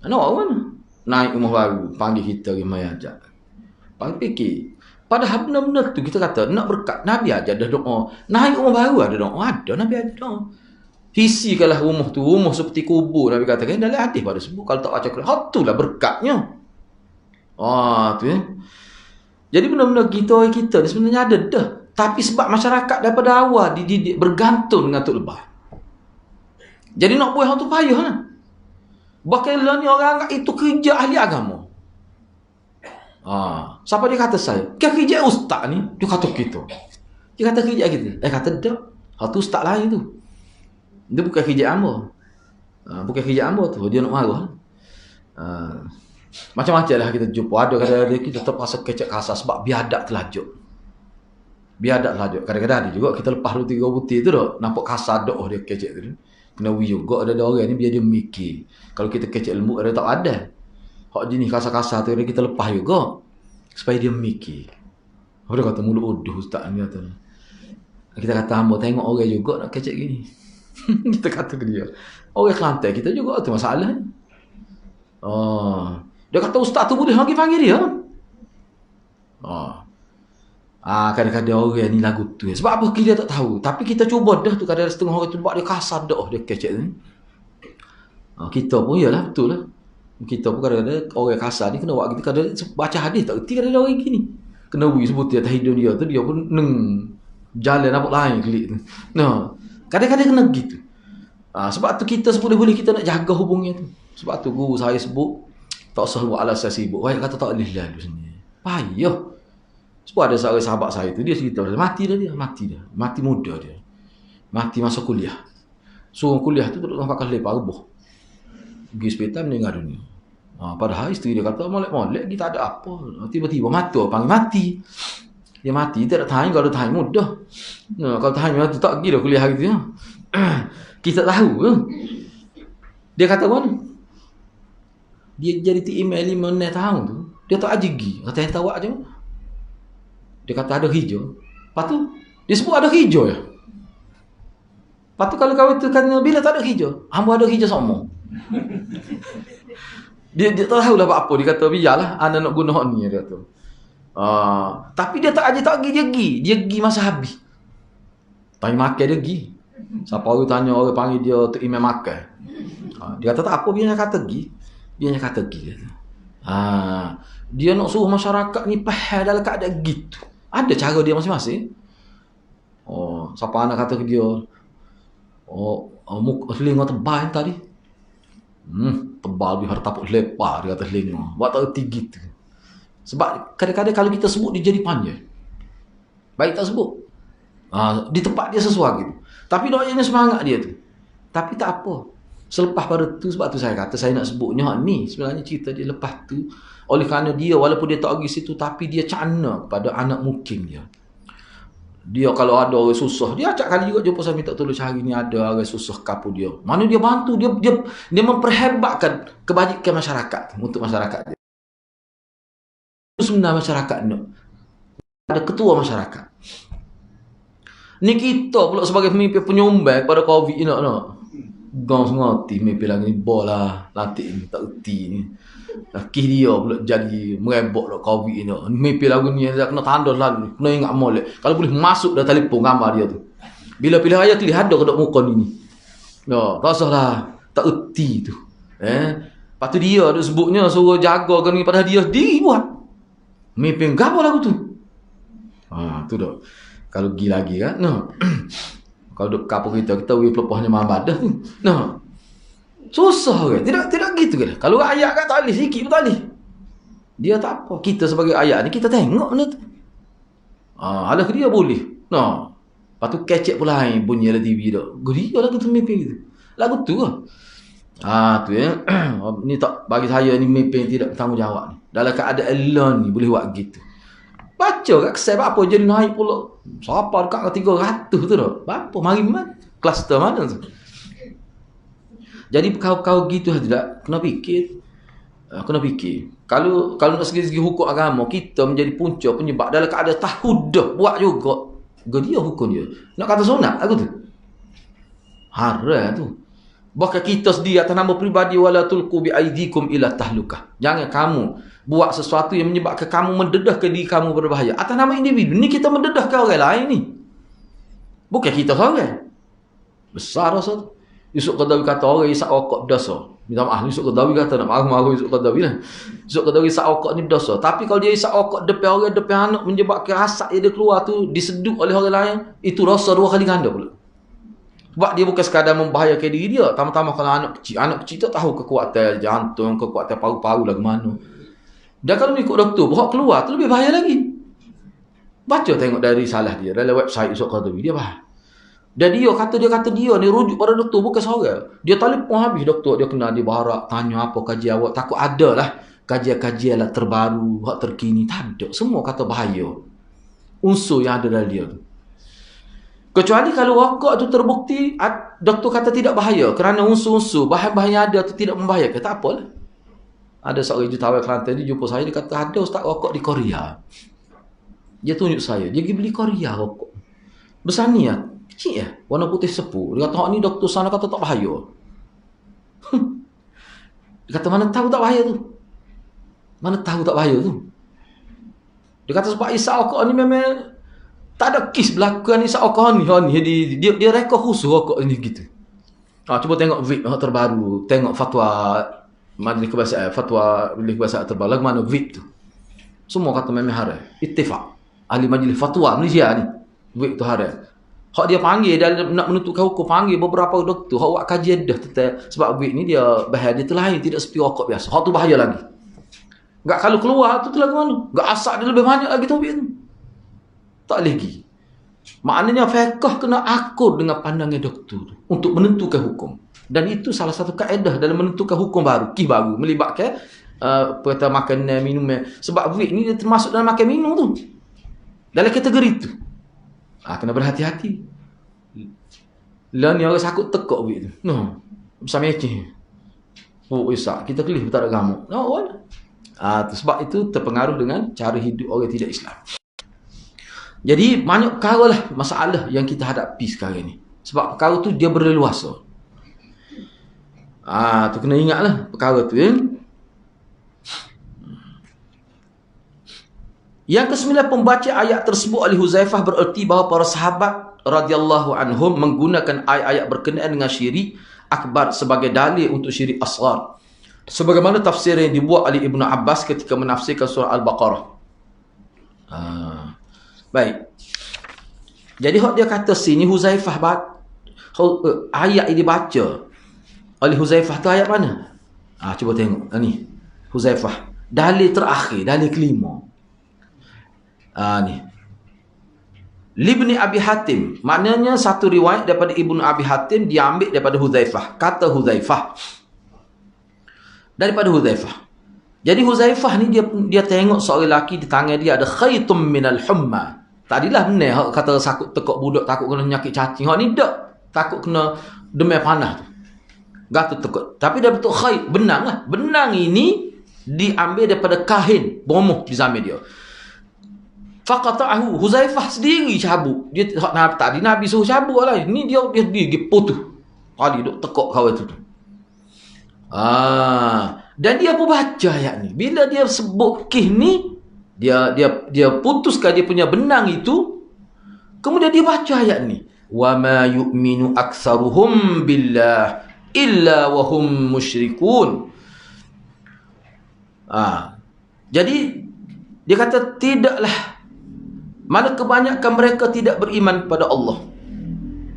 Nak marah mana? Naik rumah baru, panggil kita pergi mai ajak. Panggil fikir. Padahal benar-benar tu kita kata nak berkat Nabi aja dah doa. Naik rumah baru ada doa. Ada Nabi aja doa. Hisikanlah rumah tu, rumah seperti kubur Nabi katakan dalam hadis pada sebut kalau tak baca Quran, itulah berkatnya. Tu ya. Jadi benar-benar kita ni sebenarnya ada dah. Tapi sebab masyarakat daripada awal dididik bergantung dengan Tok Lebah. Jadi nak buat hal tu payah lah. Bahkan ni orang anggap itu kerja ahli agama. Siapa dia kata saya? Kerja ustaz ni, dia kata kita. Dia kata kerja kita. Kata tak. Hal tu ustaz lain tu. Dia bukan kerja hamba. Bukan kerja hamba tu. Dia nak marah. Macam-macam lah kita jumpa. Ada kadang-kadang kita terpaksa kecek kasar sebab biadab telajuk. Kadang-kadang ada juga kita lepas 2-3 putih tu dah. Nampak kasar doh dia kecek tu. Kena juga ada orang ni biar dia mikir. Kalau kita kecek lembut ada tak ada. Hak jenis kasar-kasar tu kita lepas juga. Supaya dia mikir. Dia kata mulut uduh ustaz ni kata. Kita kata hamba tengok orang juga nak kecek gini. Kita kata ke dia. Orang Kelantan kita juga tu masalah ni. Dia kata ustaz tu boleh lagi panggil dia. Kadang-kadang orang ni lagu tu. Sebab apa kita tak tahu. Tapi kita cuba dah tu kadang-kadang setengah orang tu buat dia kasar dah dia kecek ni. Kita pun yalah betul lah. Kita pun kadang-kadang orang kasar ni kena buat kita kadang baca hadis tak erti kadang-kadang orang gini. Kena sebut dia tahidur dia tu dia pun jalan nampak lain klik tu. Kadang-kadang kena gitu. Sebab tu kita seboleh-boleh kita nak jaga hubungnya tu. Sebab tu guru saya sebut tak usah buat alasan sibuk. Wahai kata tak boleh lalu sini. Payah. Sebab ada seorang sahabat saya tu dia cerita mati dia. Mati muda dia. Mati masa kuliah. So kuliah tu duduk pakai lepas rebuh. Pergi hospital meninggal dunia. Padahal isteri dia kata molek-molek kita ada apa. Tiba-tiba mata panggil mati. Dia mati tak ada tahan kalau tahan mudah. Kalau tahan mati tak pergi dah kuliah hari tu. Kita tahu. Dia kata mana? Dia jadi email 5 tahun tu. Dia tak ajigi. Kata yang tahu aja. Dia kata ada hijau. Lepas tu dia sebut ada hijau ya. Lepas tu kalau kau itu kan bila tak ada hijau, hamba ada hijau sama. Dia tak tahulah apa. Dia kata biarlah anda nak guna ni dia kata. Tapi dia tak pergi. Dia pergi masa habis. Tanya makan dia pergi. Siapa orang tanya orang panggil dia untuk imam makan. Dia kata tak apa biarnya kata pergi. Dia nak suruh masyarakat ni faham dalam keadaan gitu. Ada cara dia masing-masing. Siapa anak kata ke dia, seling tebal tadi. Tebal biar tapuk lepas di atas telinga. Buat tak erti gitu. Sebab kadang-kadang kalau kita sebut dia jadi panjang. Baik tak sebut. Di tempat dia sesuai gitu. Tapi doanya semangat dia tu. Tapi tak apa. Selepas pada tu, sebab tu saya kata saya nak sebutnya ni sebenarnya cerita dia lepas tu. Oleh kerana dia walaupun dia tak pergi situ, tapi dia cana pada anak mukim dia. Dia kalau ada orang susah, dia acak kali juga jumpa saya minta tolong hari ni ada orang susah kapu dia. Mana dia bantu, dia memperhebatkan kebajikan masyarakat untuk masyarakat dia. Itu sebenarnya masyarakat ni. Ada ketua masyarakat. Ni kita pula sebagai pemimpin penyumbang pada COVID ni nak. Gong ngati pemimpin lagi ni bola latih ni tak erti ni. Laki dia pula jadi merebok dah COVID ni. Mimpi lagu ni dia kena tanda lalu. Kena ingat molek. Kalau boleh masuk dah telefon gambar dia tu. Bila pilih raya kelih ada ke dok muka ni. Ya, tak usahlah. Tak erti tu. Lepas tu dia duk sebutnya suruh jaga kan ni padahal dia sendiri buat. Mimpi gapo lagu tu. Tu dah. Kalau pergi lagi kan. No. Kalau duk kapur kita boleh pelepahnya mabadah tu. No. Susah ke? Tidak gitu ke? Kalau ayat kat tak boleh, sikit pun tak boleh. Dia tak apa. Kita sebagai ayat ni, kita tengok benda tu. Alah dia boleh. No. Lepas tu kecek pula bunyi dalam TV tu. Dia lagu tu mimpi gitu. Lagu tu lah. Tu ya. Ni tak bagi saya ni mimpi tidak bertanggungjawab ni. Dalam keadaan elon ni boleh buat gitu. Baca kat kesel apa jadi naik pula. Siapa dekat ke 300 tu dah. Apa? Mari mana? Kluster mana tu? Jadi kau gitu tidak kena fikir. Kena fikir. Kalau nak segi hukum agama, kita menjadi punca penyebab dalam keadaan tahudah buat juga. Dia hukum dia. Nak kata sunat aku tu. Haram tu. Bahkan kita sendiri atas nama peribadi wala tulqu bi aidikum ila tahlukah. Jangan kamu buat sesuatu yang menyebabkan kamu mendedahkan diri kamu berbahaya. Atas nama individu ni kita mendedahkan orang lain ni. Bukan kita seorang. Besar rasa tu. Yusuf Qaradawi kata orang isap rokok dosa. Minta maaf, Yusuf Qaradawi kata nak marah-marah Yusuf Qaradawi lah. Yusuf Qaradawi isap rokok ni dosa. Tapi kalau dia isap rokok depan orang, depan anak menyebabkan asap yang dia keluar tu diseduk oleh orang lain, itu dosa 2 kali ganda pula. Sebab dia bukan sekadar membahayakan diri dia. Tambah-tambah kalau anak kecil tu tahu kekuatan jantung, kekuatan paru-paru lah ke mana. Dan kalau ikut doktor, bawa keluar tu lebih bahaya lagi. Baca tengok dari salah dia dalam website Yusuf Qaradawi, dia bahaya. Dan dia kata dia ni rujuk pada doktor bukan seorang. Dia telefon habis doktor, dia kena dia berharap tanya apa kajian awak. Takut ada lah kajian-kajian lah terbaru, hak terkini. Tak ada. Semua kata bahaya. Unsur yang ada dalam dia tu. Kecuali kalau rokok tu terbukti doktor kata tidak bahaya kerana unsur-unsur bahan-bahan yang ada tu tidak membahayakan. Tak apalah. Ada seorang jutawan Kelantan ni jumpa saya, dia kata ada ustaz rokok di Korea. Dia tunjuk saya, dia pergi beli Korea rokok. Besar ni ya. Kecil ya, warna putih sepu. Dia kata, ni doktor sana kata tak bahaya. Dia kata, mana tahu tak bahaya tu? Mana tahu tak bahaya tu? Dia kata, sebab isap rokok ni memang tak ada kes berlakuan isap rokok ni. Dia rekod khusus rokok ni gitu. Cuba tengok vape terbaru. Tengok fatwa Majlis Kebahasaan, fatwa Majlis Kebahasaan terbaru. Lagu mana vape tu? Semua kata memang haram. Ittifaq. Ahli Majlis Fatwa Malaysia ni. Vape tu haram. Hak dia panggil dalam nak menentukan hukum, panggil beberapa doktor hak buat kajian dah tentang sebab vape ni dia bahaya dia lain, tidak seperti rokok biasa. Hak tu bahaya lagi. Enggak kalau keluar tu lagu mana? Enggak asap dia lebih banyak lagi tu vape tu. Tak lagi. Maknanya fiqh kena akur dengan pandangan doktor tu untuk menentukan hukum. Dan itu salah satu kaedah dalam menentukan hukum baru, kes baru melibatkan perkata makanan, minuman. Sebab vape ni dia termasuk dalam makan minum tu. Dalam kategori tu. Kena berhati-hati. Lah ni orang sakut tekak vape tu. No. Bersama Aceh. Isak. Kita kelih tak ada gamuk. No, tu sebab itu terpengaruh dengan cara hidup orang tidak Islam. Jadi banyak perkara lah masalah yang kita hadapi sekarang ni. Sebab perkara tu dia berleluasa. Tu kena ingatlah perkara tu ya. Yang ke-9, pembaca ayat tersebut oleh Huzaifah bererti bahawa para sahabat radhiyallahu anhum menggunakan ayat-ayat berkenaan dengan syirik akbar sebagai dalil untuk syirik asghar. Sebagaimana tafsir yang dibuat oleh Ibnu Abbas ketika menafsirkan surah Al-Baqarah. Baik. Jadi hak dia kata sini Huzaifah ayat ini dibaca oleh Huzaifah tu ayat mana? Cuba tengok ni Huzaifah, dalil terakhir, dalil kelima. Ni Libni Abi Hatim, maknanya satu riwayat daripada Ibnu Abi Hatim diambil daripada Huzaifah. Kata Huzaifah, daripada Huzaifah. Jadi Huzaifah ni dia tengok seorang lelaki di tangan dia ada khaytum minal humma. Tadilah benar kata sakut tekuk budak takut kena penyakit cacing. Hak ni tak, takut kena demam panas tu. Gatuk tekuk. Tapi dia betul khayt, benang lah. Benang ini diambil daripada kahin bomoh di zaman dia. Faqata'ahu, Huzaifah sendiri cabut. Dia tadi Nabi suruh cabut lah. Ni dia putus. Kali duk tekuk kawan tu. Dan dia pun baca ayat ni. Bila dia sebut kih ni, dia putuskan dia punya benang itu. Kemudian dia baca ayat ni. Wa ma yu'minu aktsaruhum billah illa wa hum musyrikun. Jadi dia kata tidaklah, mana kebanyakan mereka tidak beriman kepada Allah,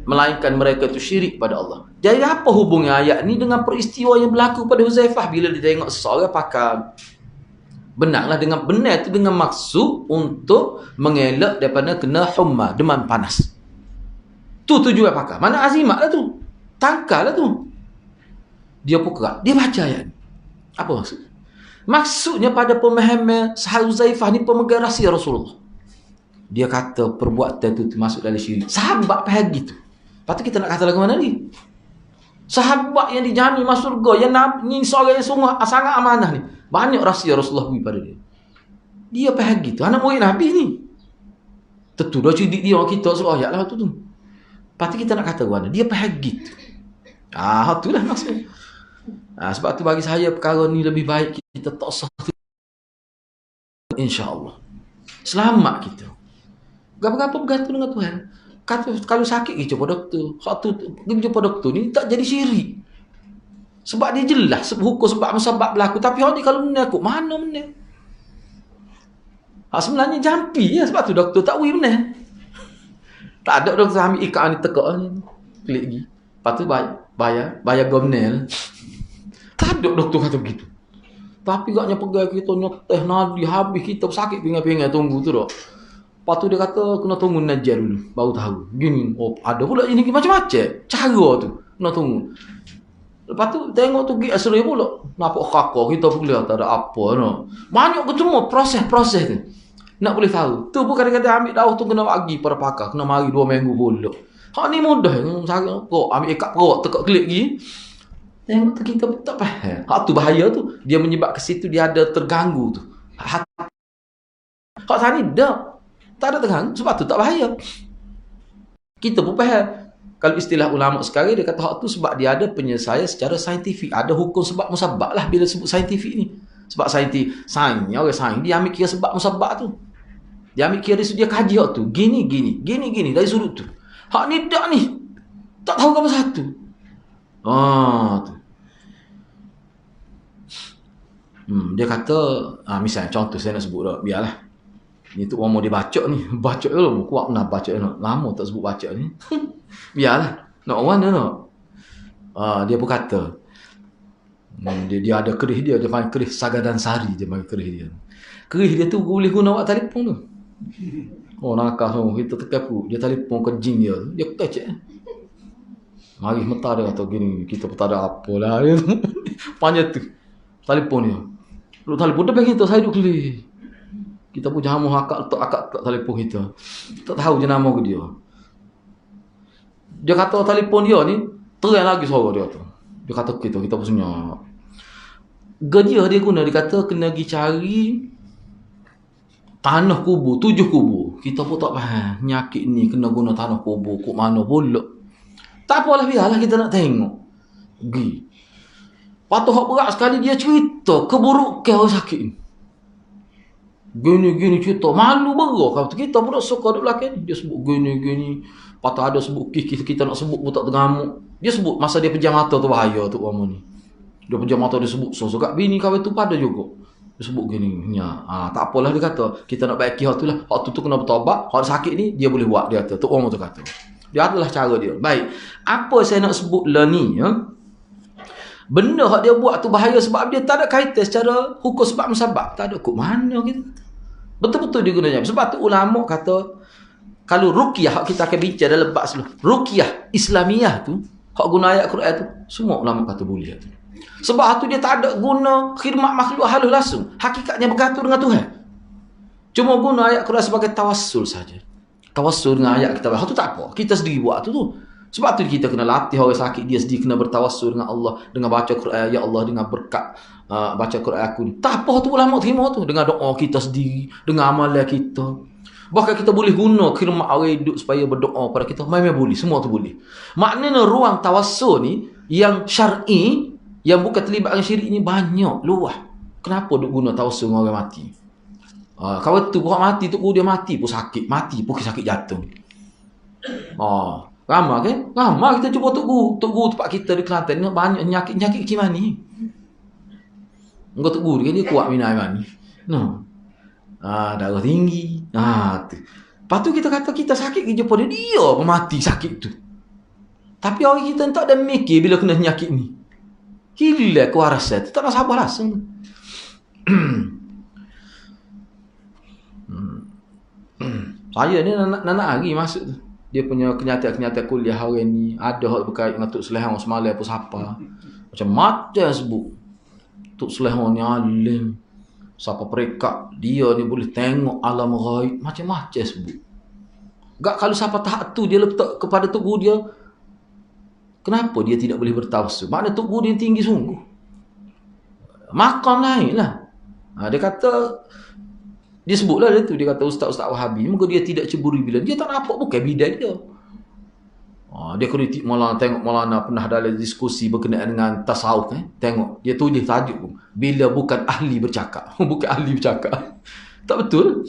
melainkan mereka itu syirik pada Allah. Jadi apa hubungan ayat ni dengan peristiwa yang berlaku pada Huzaifah bila dia tengok seseorang pakai benanglah dengan benar itu dengan maksud untuk mengelak daripada kena humma, demam panas. Tu tujuan pakai. Mana azimat lah tu. Tangkal lah tu. Dia pukul. Dia baca ayat ni. Apa maksud? Maksudnya pada pemahaman Huzaifah ni pemegang rahsia Rasulullah. Dia kata perbuatan itu termasuk dalam syirik. Sahabat pagi tu. Lepas tu kita nak kata lagu mana ni? Sahabat yang dijamin masuk surga, yang ni seorang yang sungguh sangat amanah ni. Banyak rahsia Rasulullah beri pada dia. Dia pagi tu anak murid Nabi ni. Tentu dah cidik dia orang kita suruh ayat lah tu. Lepas tu kita nak kata mana? Dia pagi tu. Itulah maksudnya. Sebab tu bagi saya perkara ni lebih baik kita tak usah, insya-Allah. Selamat kita. Gapa-gapa bergantung dengan Tuhan. Kalau sakit pergi jumpa doktor. Pergi jumpa doktor ni tak jadi syirik. Sebab dia jelas hukum sebab musabab berlaku. Tapi orang ni kalau benar aku, mana benar? Sebenarnya jampi ya. Sebab tu doktor tak wui benar. Tak ada doktor ambil ikat ni tekak ni. Klik lagi. Lepas tu bayar gomnel. Tak ada doktor kata begitu. Tapi gaknya pegang kita nyoteh nadi habis kita sakit pingat-pingat tunggu tu dah. Lepas tu dia kata kena tunggu najar dulu baru tahu. Gini, ada pula ini macam-macam cara tu. Kena tunggu. Lepas tu tengok tu gig asri pula. Nampak kakak kita pun lihat ada apa no. Banyak ke semua proses-proses tu. Nak boleh tahu. Tu pun kadang-kadang ambil daun tu kena bagi para pakar, kena mari 2 minggu pula. Hak ni mudah cari kok ambil ikat perut tekak klik lagi. Tengok tu kita tak faham. Hak tu bahaya tu. Dia menyebab ke situ dia ada terganggu tu. Hak tadi dah tak ada terganggu sebab tu tak bahaya. Kita pun faham. Kalau istilah ulama sekarang dia kata hak tu sebab dia ada penyelesaian secara saintifik. Ada hukum sebab musabab lah bila sebut saintifik ni. Sebab sains ni orang sains dia ambil kira sebab musabab tu. Dia ambil kira dia kaji hak tu. Gini dari sudut tu. Hak ni tak ni. Tak tahu apa satu. Tu. Dia kata misalnya contoh saya nak sebut dah, biarlah. Ni tu orang mau dia baca ni. Baca dulu kuat nak baca ni. Lama tak sebut baca ni. Biarlah. Nak orang dia nak. Dia pun kata dia ada kerih dia panggil kerih Sagadan Sari, dia panggil kerih dia. Kerih dia tu boleh guna buat telefon tu. Nakal semua kita tekan pun dia telefon ke jin dia. Dia kecek. Mari mentar dia kata gini, kita pun tak ada apalah dia. Panjat tu. Telefon dia. Lu telefon dia bagi kita saya duk klik. Kita pun jamu akak telefon kita. Tak tahu je nama ke dia. Dia kata telefon dia ni terang lagi suara dia tu. Dia kata kita pun senyap. Dia guna, dia kata kena pergi cari tanah kubur, 7 kubur. Kita pun tak faham. Penyakit ni kena guna tanah kubur. Kok mana pula. Tak apalah, biarlah kita nak tengok. Pergi. Patut hak berat sekali dia cerita keburukan orang sakit ni. Gini cerita. Malu berah. Kita pun tak suka duduk belakang ni. Dia sebut gini. Patut ada sebut kita nak sebut pun tak tergamuk. Dia sebut masa dia pejam mata tu bahaya tu orang ni. Dia pejam mata dia sebut. So kat bini kawan tu pada juga. Dia sebut gini. Tak apalah dia kata. Kita nak baiki hak tu lah. Hak tu kena bertaubat. Hak sakit ni dia boleh buat dia kata. Tu orang tu kata. Dia adalah cara dia. Baik. Apa saya nak sebut lah ni ya? Benda hak dia buat tu bahaya sebab dia tak ada kaitan secara hukum sebab musabab. Tak ada kok mana gitu. Betul-betul dia gunanya. Sebab tu ulama kata, kalau ruqyah hak kita akan bincang dalam bab sebelum, ruqyah Islamiah tu, hak guna ayat Quran tu, semua ulama kata boleh tu. Sebab tu dia tak ada guna khidmat makhluk halus langsung. Hakikatnya bergantung dengan Tuhan. Cuma guna ayat Quran sebagai tawassul saja. Tawassul dengan ayat kita. Hak tu tak apa. Kita sendiri buat tu. Sebab tu kita kena latih orang sakit, dia sendiri kena bertawassul dengan Allah dengan baca Quran, ya Allah, dengan berkat baca Quran aku ni. Tak apa tu ulama terima tu dengan doa kita sendiri, dengan amalan kita. Bahkan kita boleh guna khidmat orang hidup supaya berdoa pada kita. Memang boleh, semua tu boleh. Maknanya ruang tawassul ni yang syar'i, yang bukan terlibat dengan syirik ni banyak, luah. Kenapa duk guna tawassul dengan orang mati? Kalau tu orang mati tu dia mati pun sakit, mati pun sakit jantung. Ramai kan? Ramai kita cuba Tok Guru tempat kita di Kelantan ni banyak nyakit kiman ni. Engkau Tok Guru kan dia kuat minum air mani. No. Darah tinggi. Tu. Lepas tu kita kata kita sakit ke jumpa dia pun mati sakit tu. Tapi orang kita tak ada mikir bila kena nyakit ni. Hilang kewarasan tu, tak nak sabar langsung. Saya ni nak hari masuk tu. Dia punya kenyataan-kenyataan kuliah hari ni ada hak berkait dengan Tok Selehong semalam pun siapa. Macam-macam sebut. Tok Selehong ni alim. Siapa perekat dia ni boleh tengok alam ghaib, macam-macam sebut. Gak kalau siapa tahap tu dia letak kepada Tok Guru dia, kenapa dia tidak boleh bertawassul? Maknanya Tok Guru dia tinggi sungguh. Makam lain lah. Dia kata, dia sebutlah dia tu, dia kata Ustaz-Ustaz Wahabi, moga dia tidak cemburu bila dia tak nampak bukan bidang dia. Dia kritik Maulana, tengok Maulana pernah dalam diskusi berkenaan dengan tasawuf kan. Tengok, dia tulis tajuk bila bukan ahli bercakap. Bukan ahli bercakap. Tak betul.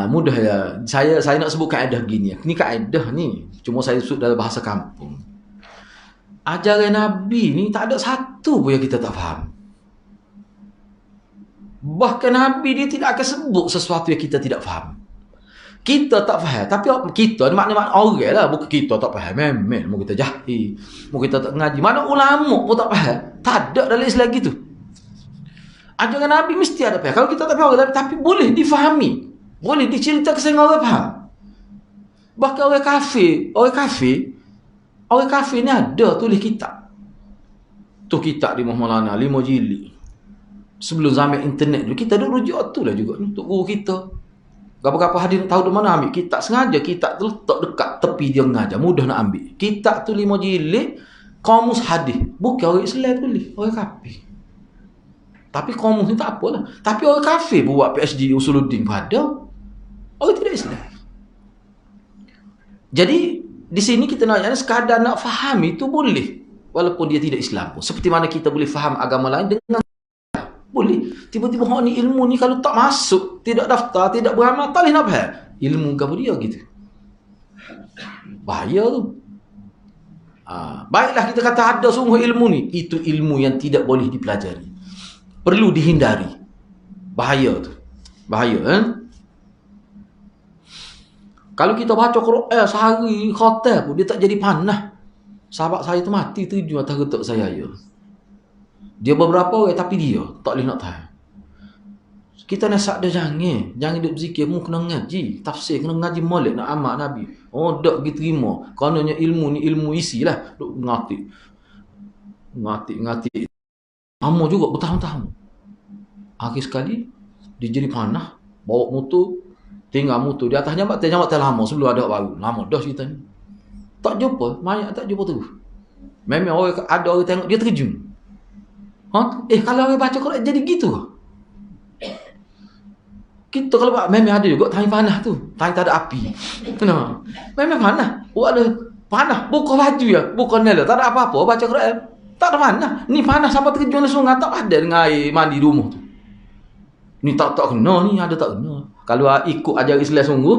Mudah ya. Saya nak sebut kaedah gini. Ni kaedah ni. Cuma saya sebut dalam bahasa kampung. Ajaran Nabi ni tak ada satu pun yang kita tak faham. Bahkan Nabi dia tidak akan sebut sesuatu yang kita tidak faham. Kita tak faham. Tapi kita ni makna orang lah. Bukan kita tak faham. Memang. Mau kita jahil. Mau kita tak ngaji. Mana ulama pun tak faham. Tak ada dalam Islam gitu. Ajaran Nabi mesti ada faham. Kalau kita tak faham. Tapi boleh difahami. Boleh diceritakan sehingga orang faham. Bahkan orang kafir. Orang kafir ni ada tulis kitab. Tu kitab di Maulana 5 jilid. Sebelum zaman internet dulu. Kita duduk rujuk tu lah juga. Untuk guru kita. Berapa-berapa hadir tahu di mana ambil kitab. Sengaja kitab tu letak dekat tepi dia mengajar. Mudah nak ambil. Kitab tu 5 jilid. Kamus hadis. Bukan orang Islam tulis. Orang kafir. Tapi kamus ni tak apalah. Tapi orang kafir buat PhD Usuluddin pun ada. Orang tidak Islam. Jadi di sini kita nak sekadar nak faham itu boleh. Walaupun dia tidak Islam pun. Seperti mana kita boleh faham agama lain dengan boleh. Tiba-tiba hak ni ilmu ni kalau tak masuk, tidak daftar, tidak beramal, tak boleh nak faham. Ilmu ke dia gitu. Bahaya tu. Baiklah kita kata ada sungguh ilmu ni. Itu ilmu yang tidak boleh dipelajari. Perlu dihindari. Bahaya tu. Bahaya Kalau kita baca Quran sehari khatam pun dia tak jadi panah. Sahabat saya tu mati 7 atas getuk saya ya. Dia beberapa orang tapi dia tak boleh nak tahan. Kita nasihat dia jangan duk berzikir, mu kena ngaji tafsir, kena ngaji maulid nak amal Nabi. Tak pergi terima. Karenanya ilmu ni ilmu isi lah. Duk ngatik. Lama juga bertahun-tahun. Akhir sekali dia jadi panah, bawa motor, tinggal motor di atas jambat lama sebelum ada baru. Lama dah cerita ni. Tak jumpa, mayat tak jumpa terus. Memang ada orang tengok dia terkejut. Kalau orang baca Quran jadi gitu. Kita kalau memang ada juga tangan panah tu. Tangan tak ada api. Memang panah. Ada panah. Buka baju ya. Buka nela. Tak ada apa-apa. Baca Quran. Tak ada panah. Ni panah sampai terkejut di sungai. Tak ada dengan air mandi rumah tu. Ni tak kena ni. Ada tak kena. Kalau ikut ajar Islam sungguh,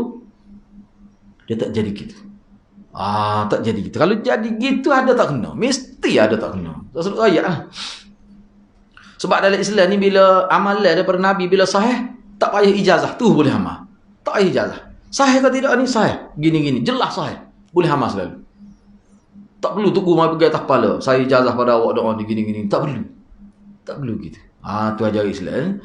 dia tak jadi gitu. Tak jadi gitu. Kalau jadi gitu ada tak kena. Mesti ada tak kena. Tak sebut ayat lah. Sebab dalam Islam ni bila amalan daripada Nabi bila sahih, tak payah ijazah. Tu boleh amal. Tak payah ijazah. Sahih ke tidak ni? Sahih. Gini-gini. Jelas sahih. Boleh amal selalu. Tak perlu tunggu mai pergi atas kepala. Saya ijazah pada awak doa ni gini-gini. Tak perlu. Tak perlu gitu. Tu ajar Islam.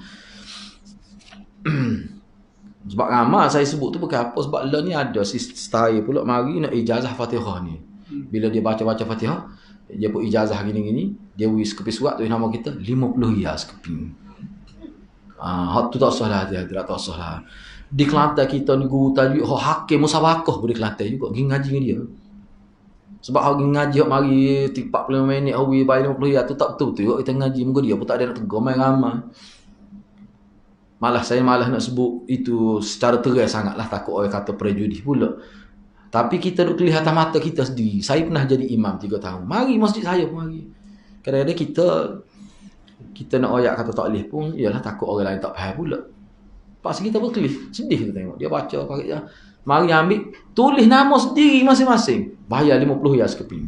Sebab ramai saya sebut tu bukan apa. Sebab lah ni ada style pula mari nak ijazah Fatihah ni. Bila dia baca-baca Fatihah, dia pun ijazah gini-gini, dia wis kepi surat tu nama kita 50 riyal sekeping. Hak tu tak salah dia, tak salah. Di Kelantan kita ni guru tajwid hak hakim musabaqah boleh Kelantan juga pergi ngaji dengan dia. Sebab hak ngaji hak mari 45 minit hawi bayar 50 riyal tu tak betul-betul kita ngaji muka dia pun tak ada nak tegur main ramai. Saya malah nak sebut itu secara terang sangatlah, takut orang kata prejudis pula. Tapi kita duk kelihatan mata kita sendiri. Saya pernah jadi imam 3 tahun. Mari masjid saya pun mari. Kadang-kadang kita nak oyak kata tak boleh pun, ialah takut orang lain tak faham pula. Pas kita pun kelih, sedih kita tengok. Dia baca pakai je. Mari ambil, tulis nama sendiri masing-masing. Bayar 50 riyal sekeping.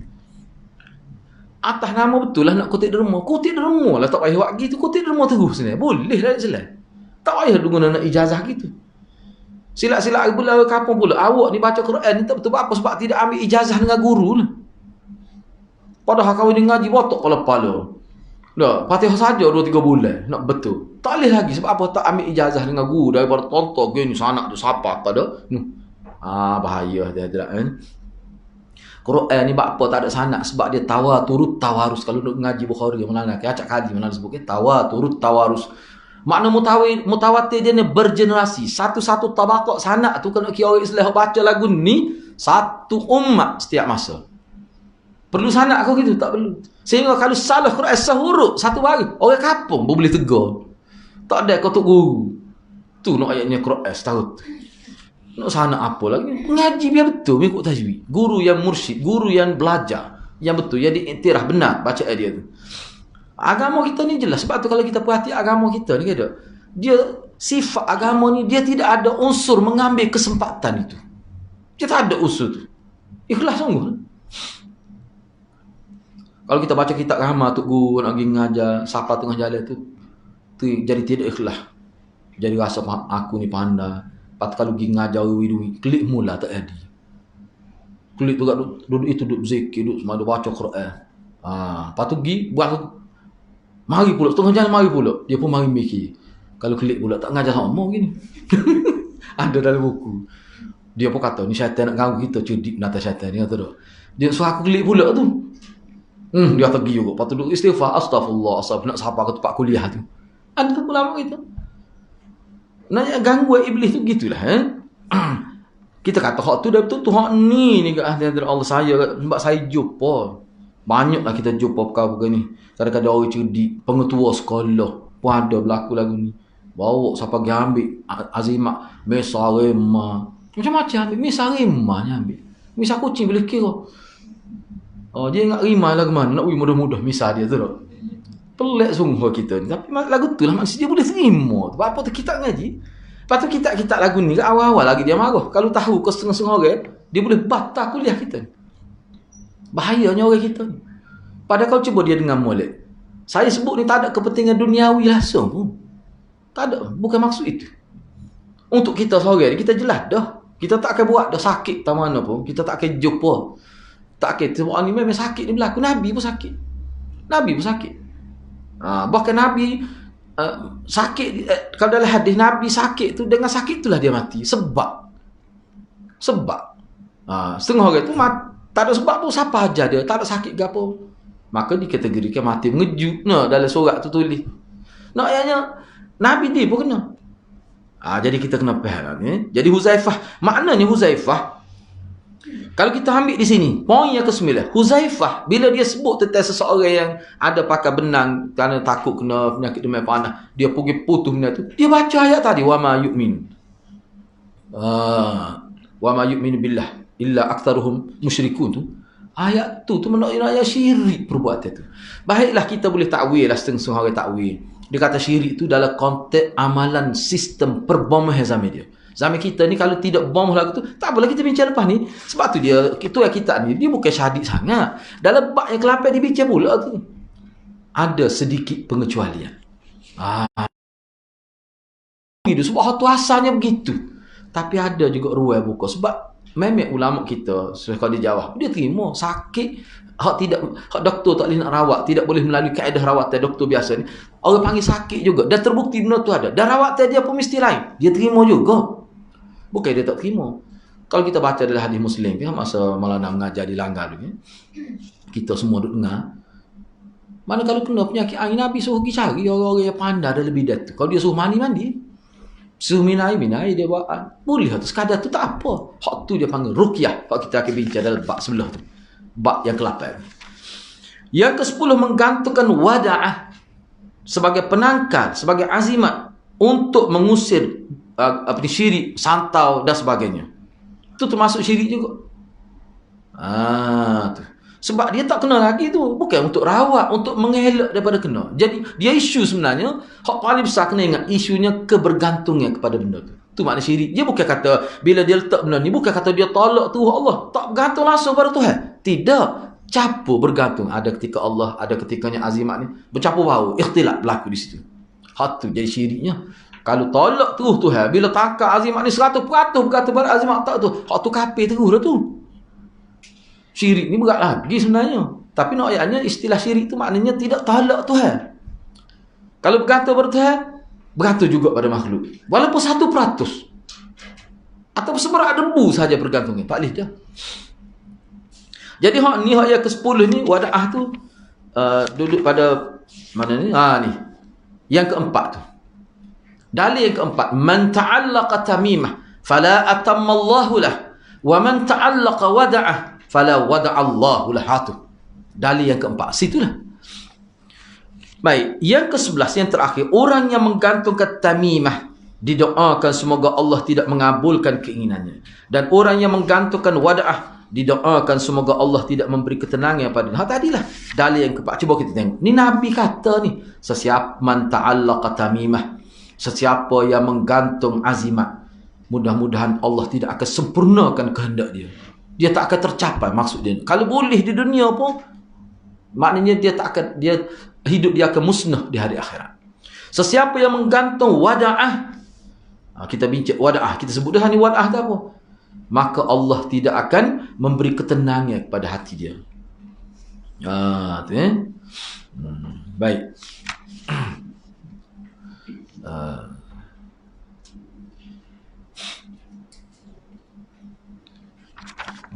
Atas nama betul lah nak kutip derma. Kutip derma lah, tak payah buat gitu. Kutip derma terus ni. Boleh lah jelas. Tak payah guna nak ijazah gitu. Silap-silap pula kampung pula. Awak ni baca Quran ni tak betul apa sebab tidak ambil ijazah dengan guru lah. Padahal kau ni ngaji botok kepala-kepala. Dah, Fatihah saja 2-3 bulan nak betul. Tak boleh lagi sebab apa tak ambil ijazah dengan guru daripada tonton gini sanak tu siapa tak ada. Bahaya dia kan. Quran ni bab apa tak ada sanak sebab dia tawarus. Kalau nak ngaji Bukhari mana nak acak kali mana sebut ke tawarus. Makna mutawatir dia ni bergenerasi. Satu-satu tabaqah sanak tu kena kira orang Islam baca lagu ni satu umat setiap masa. Perlu sanak kau gitu? Tak perlu. Sehingga kalau salah Quran sehuruf satu hari, orang kampung pun boleh tegur. Tak ada kau tu guru. Tu nak ayatnya Quran setahun. Nak sanak apa lagi? Ngaji biar betul mengikut tajwid. Guru yang mursyid, guru yang belajar, yang betul, yang diiktiraf benar baca dia tu. Agama kita ni jelas. Sebab tu kalau kita perhati agama kita ni kata, dia sifat agama ni dia tidak ada unsur mengambil kesempatan itu. Dia tak ada unsur tu. Ikhlas sungguh. Kalau kita baca kitab agama tu guru nak pergi ngajar siapa tengah jalan tu jadi tidak ikhlas. Jadi rasa aku ni pandai. Lepas kalau pergi ngajar duit klik mula tak ada. Klik tu duduk itu duduk zikir, duduk semua baca Quran. Lepas tu pergi buat mari pula, tengah jalan mari pula. Dia pun mari mikir. Kalau klik pula, tak ngajar sama gini. Ada dalam buku. Dia pun kata, ni syaitan nak ganggu kita. Cudik nata syaitan. Dia kata dah. Dia suruh aku klik pula tu. Dia pergi juga. Lepas tu duduk istighfar. Astaghfirullah. Nak sapa ke tempat kuliah tu. Ada tu ulama kita. Nak ganggu iblis tu gitulah. Kita kata, hak tu dah betul tu. Hak ni ke ahli Allah saya. Sebab saya jumpa. Banyaklah kita jumpa perkara-perkara ni. Kadang-kadang orang cerdik, pengetua sekolah pun ada berlaku lagu ni. Bawa siapa pergi ambil azimat, mesa remah. Macam-macam ambil, mesa remah ni ambil. Mesa kucing boleh kira. Dia ingat rimah lagu mana, nak mudah-mudah mesa dia tu tak. Pelik sungguh kita ni. Tapi lagu tu lah maksud dia boleh terima. Sebab apa tu kita ngaji. Lepas tu kita lagu ni, awal-awal lagi dia marah. Kalau tahu ke setengah-setengah orang, dia boleh batal kuliah kita. Bahayanya orang kita ni. Padahal kalau cuba dia dengan molek. Saya sebut ni tak ada kepentingan duniawi langsung pun. Tak ada. Bukan maksud itu. Untuk kita seorang ni, kita jelas dah. Kita tak akan buat dah sakit tak mana pun. Kita tak akan jumpa. Tak akan. Sebab ni memang sakit ni berlaku. Nabi pun sakit. Nabi pun sakit. Bahkan Nabi sakit. Kalau dalam hadis Nabi sakit tu, dengan sakit itulah dia mati. Sebab. Setengah orang tu mati. Tak ada sebab pun siapa ajar dia. Tak ada sakit ke apa. Maka dikategorikan mati mengejut. Dalam surat tu tulis. Ayatnya Nabi dia pun kena. Jadi kita kena faham ni. Jadi Huzaifah. Maknanya Huzaifah. Kalau kita ambil di sini. Poin yang ke-9. Huzaifah. Bila dia sebut tentang seseorang yang ada pakai benang. Kerana takut kena penyakit demam panah. Dia pergi putus benda tu. Dia baca ayat tadi. Wa ma yu'min. Wa ma yu'min billah. Illa aktsaruhum musyrikun tu. Ayat tu menunjukkan ayat syirik perbuatan tu. Baiklah kita boleh takwil lah setengah orang takwil. Dia kata syirik tu dalam konteks amalan sistem perboman zaman dia. Zaman kita ni kalau tidak bom lagu tu, tak apalah kita bincang lepas ni. Sebab tu dia, itu yang kita ni, dia bukan syadik sangat. Dalam bab yang ke-8 dia bincang pula tu. Ada sedikit pengecualian. Sebab tu asalnya begitu. Tapi ada juga ruang buka. Sebab Memang ulama kita kalau dia jawab, dia terima sakit hak tidak, hak doktor tak boleh nak rawat, tidak boleh melalui kaedah rawatan doktor biasa ni. Orang panggil sakit juga, dah terbukti benda tu ada. Dan rawatan dia pun mesti lain. Dia terima juga. Bukan dia tak terima. Kalau kita baca dalam hadis Muslim kan, masa Maulana mengajar di Langgar tu kan, kita semua duduk dengar. Mana kalau kena penyakit air, Nabi suruh pergi cari orang-orang yang pandai ada lebih datu. Kalau dia suruh mandi, suruh minai dia buat. Boleh tu, sekadar tu tak apa. Hak tu dia panggil ruqyah. Hak kita akan bincang dalam bab sebelah tu. Bab yang ke-8. Yang ke-10, menggantungkan wada'ah sebagai penangkal, sebagai azimat untuk mengusir syirik, santau dan sebagainya. Itu termasuk syirik juga. Tu. Sebab dia tak kena lagi tu. Bukan untuk rawat, untuk mengelak daripada kena. Jadi dia isu sebenarnya, hak paling besar kena ingat, isunya kebergantungan kepada benda tu. Tu makna syirik. Dia bukan kata bila dia letak benda ni, bukan kata dia tolak tu Allah, tak bergantung langsung pada Tuhan. Tidak. Campur bergantung. Ada ketika Allah, ada ketikanya azimat ni bercampur bau, ikhtilat berlaku di situ. Hak tu jadi syiriknya. Kalau tolak terus Tuhan, bila takak azimat ni 100% berkata pada azimat tak tu, hak tu kafir terus dah tu. Syirik ni berat lagi sebenarnya. Tapi nak ayatnya istilah syirik tu maknanya tidak tolak Tuhan. Kalau bergantung pada Tuhan, bergantung juga pada makhluk. Walaupun 1%. Atau seberat debu saja bergantungnya. Tak boleh dah. Jadi hak ni, hak yang ke-10 ni, wada'ah tu duduk pada mana ni? Ni. Yang keempat tu. Dalil yang keempat, man ta'allaqa tamimah fala atamma Allahu lah, wa man ta'allaqa wada'ah fala wada'allahu lah. Dalil yang keempat. Situlah. Baik, yang ke-11, yang terakhir, orang yang menggantungkan tamimah didoakan semoga Allah tidak mengabulkan keinginannya, dan orang yang menggantungkan wada'ah didoakan semoga Allah tidak memberi ketenangan padanya. Tadilah dalil yang keempat. Cuba kita tengok. Ni Nabi kata ni, sesiapa man ta'allaqa tamimah, sesiapa yang menggantung azimat, mudah-mudahan Allah tidak akan sempurnakan kehendak dia. Dia tak akan tercapai maksud dia. Kalau boleh di dunia pun, maknanya dia tak akan, dia hidup dia akan musnah di hari akhirat. Sesiapa yang menggantung wada'ah, kita bincang wada'ah, kita sebut dah ni wada'ah tu apa? Maka Allah tidak akan memberi ketenangan kepada hati dia. Tu baik.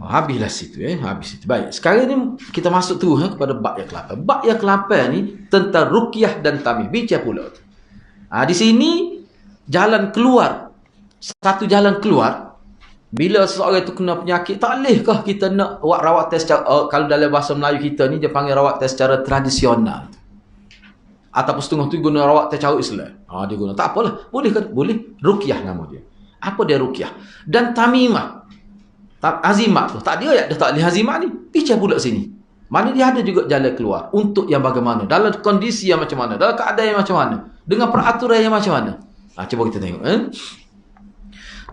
Habislah situ. Habis situ. Baik. Sekarang ni kita masuk terus kepada bab yang ke-8. Bab yang ke-8 ni tentang ruqyah dan tamim. Bincang pula. Di sini jalan keluar. Satu jalan keluar. Bila seseorang itu kena penyakit, tak bolehkah kita nak buat rawatan secara, kalau dalam bahasa Melayu kita ni, dia panggil rawatan secara tradisional. Ataupun setengah tu guna rawatan cara Islam. Dia guna. Tak apalah. Boleh kan? Boleh. Ruqyah nama dia. Apa dia ruqyah? Dan tamimah. Azimat tu. Tak dia ayat dah tak boleh azimat ni. Bicara pula sini. Mana dia ada juga jalan keluar. Untuk yang bagaimana. Dalam kondisi yang macam mana. Dalam keadaan yang macam mana. Dengan peraturan yang macam mana. Cuba kita tengok.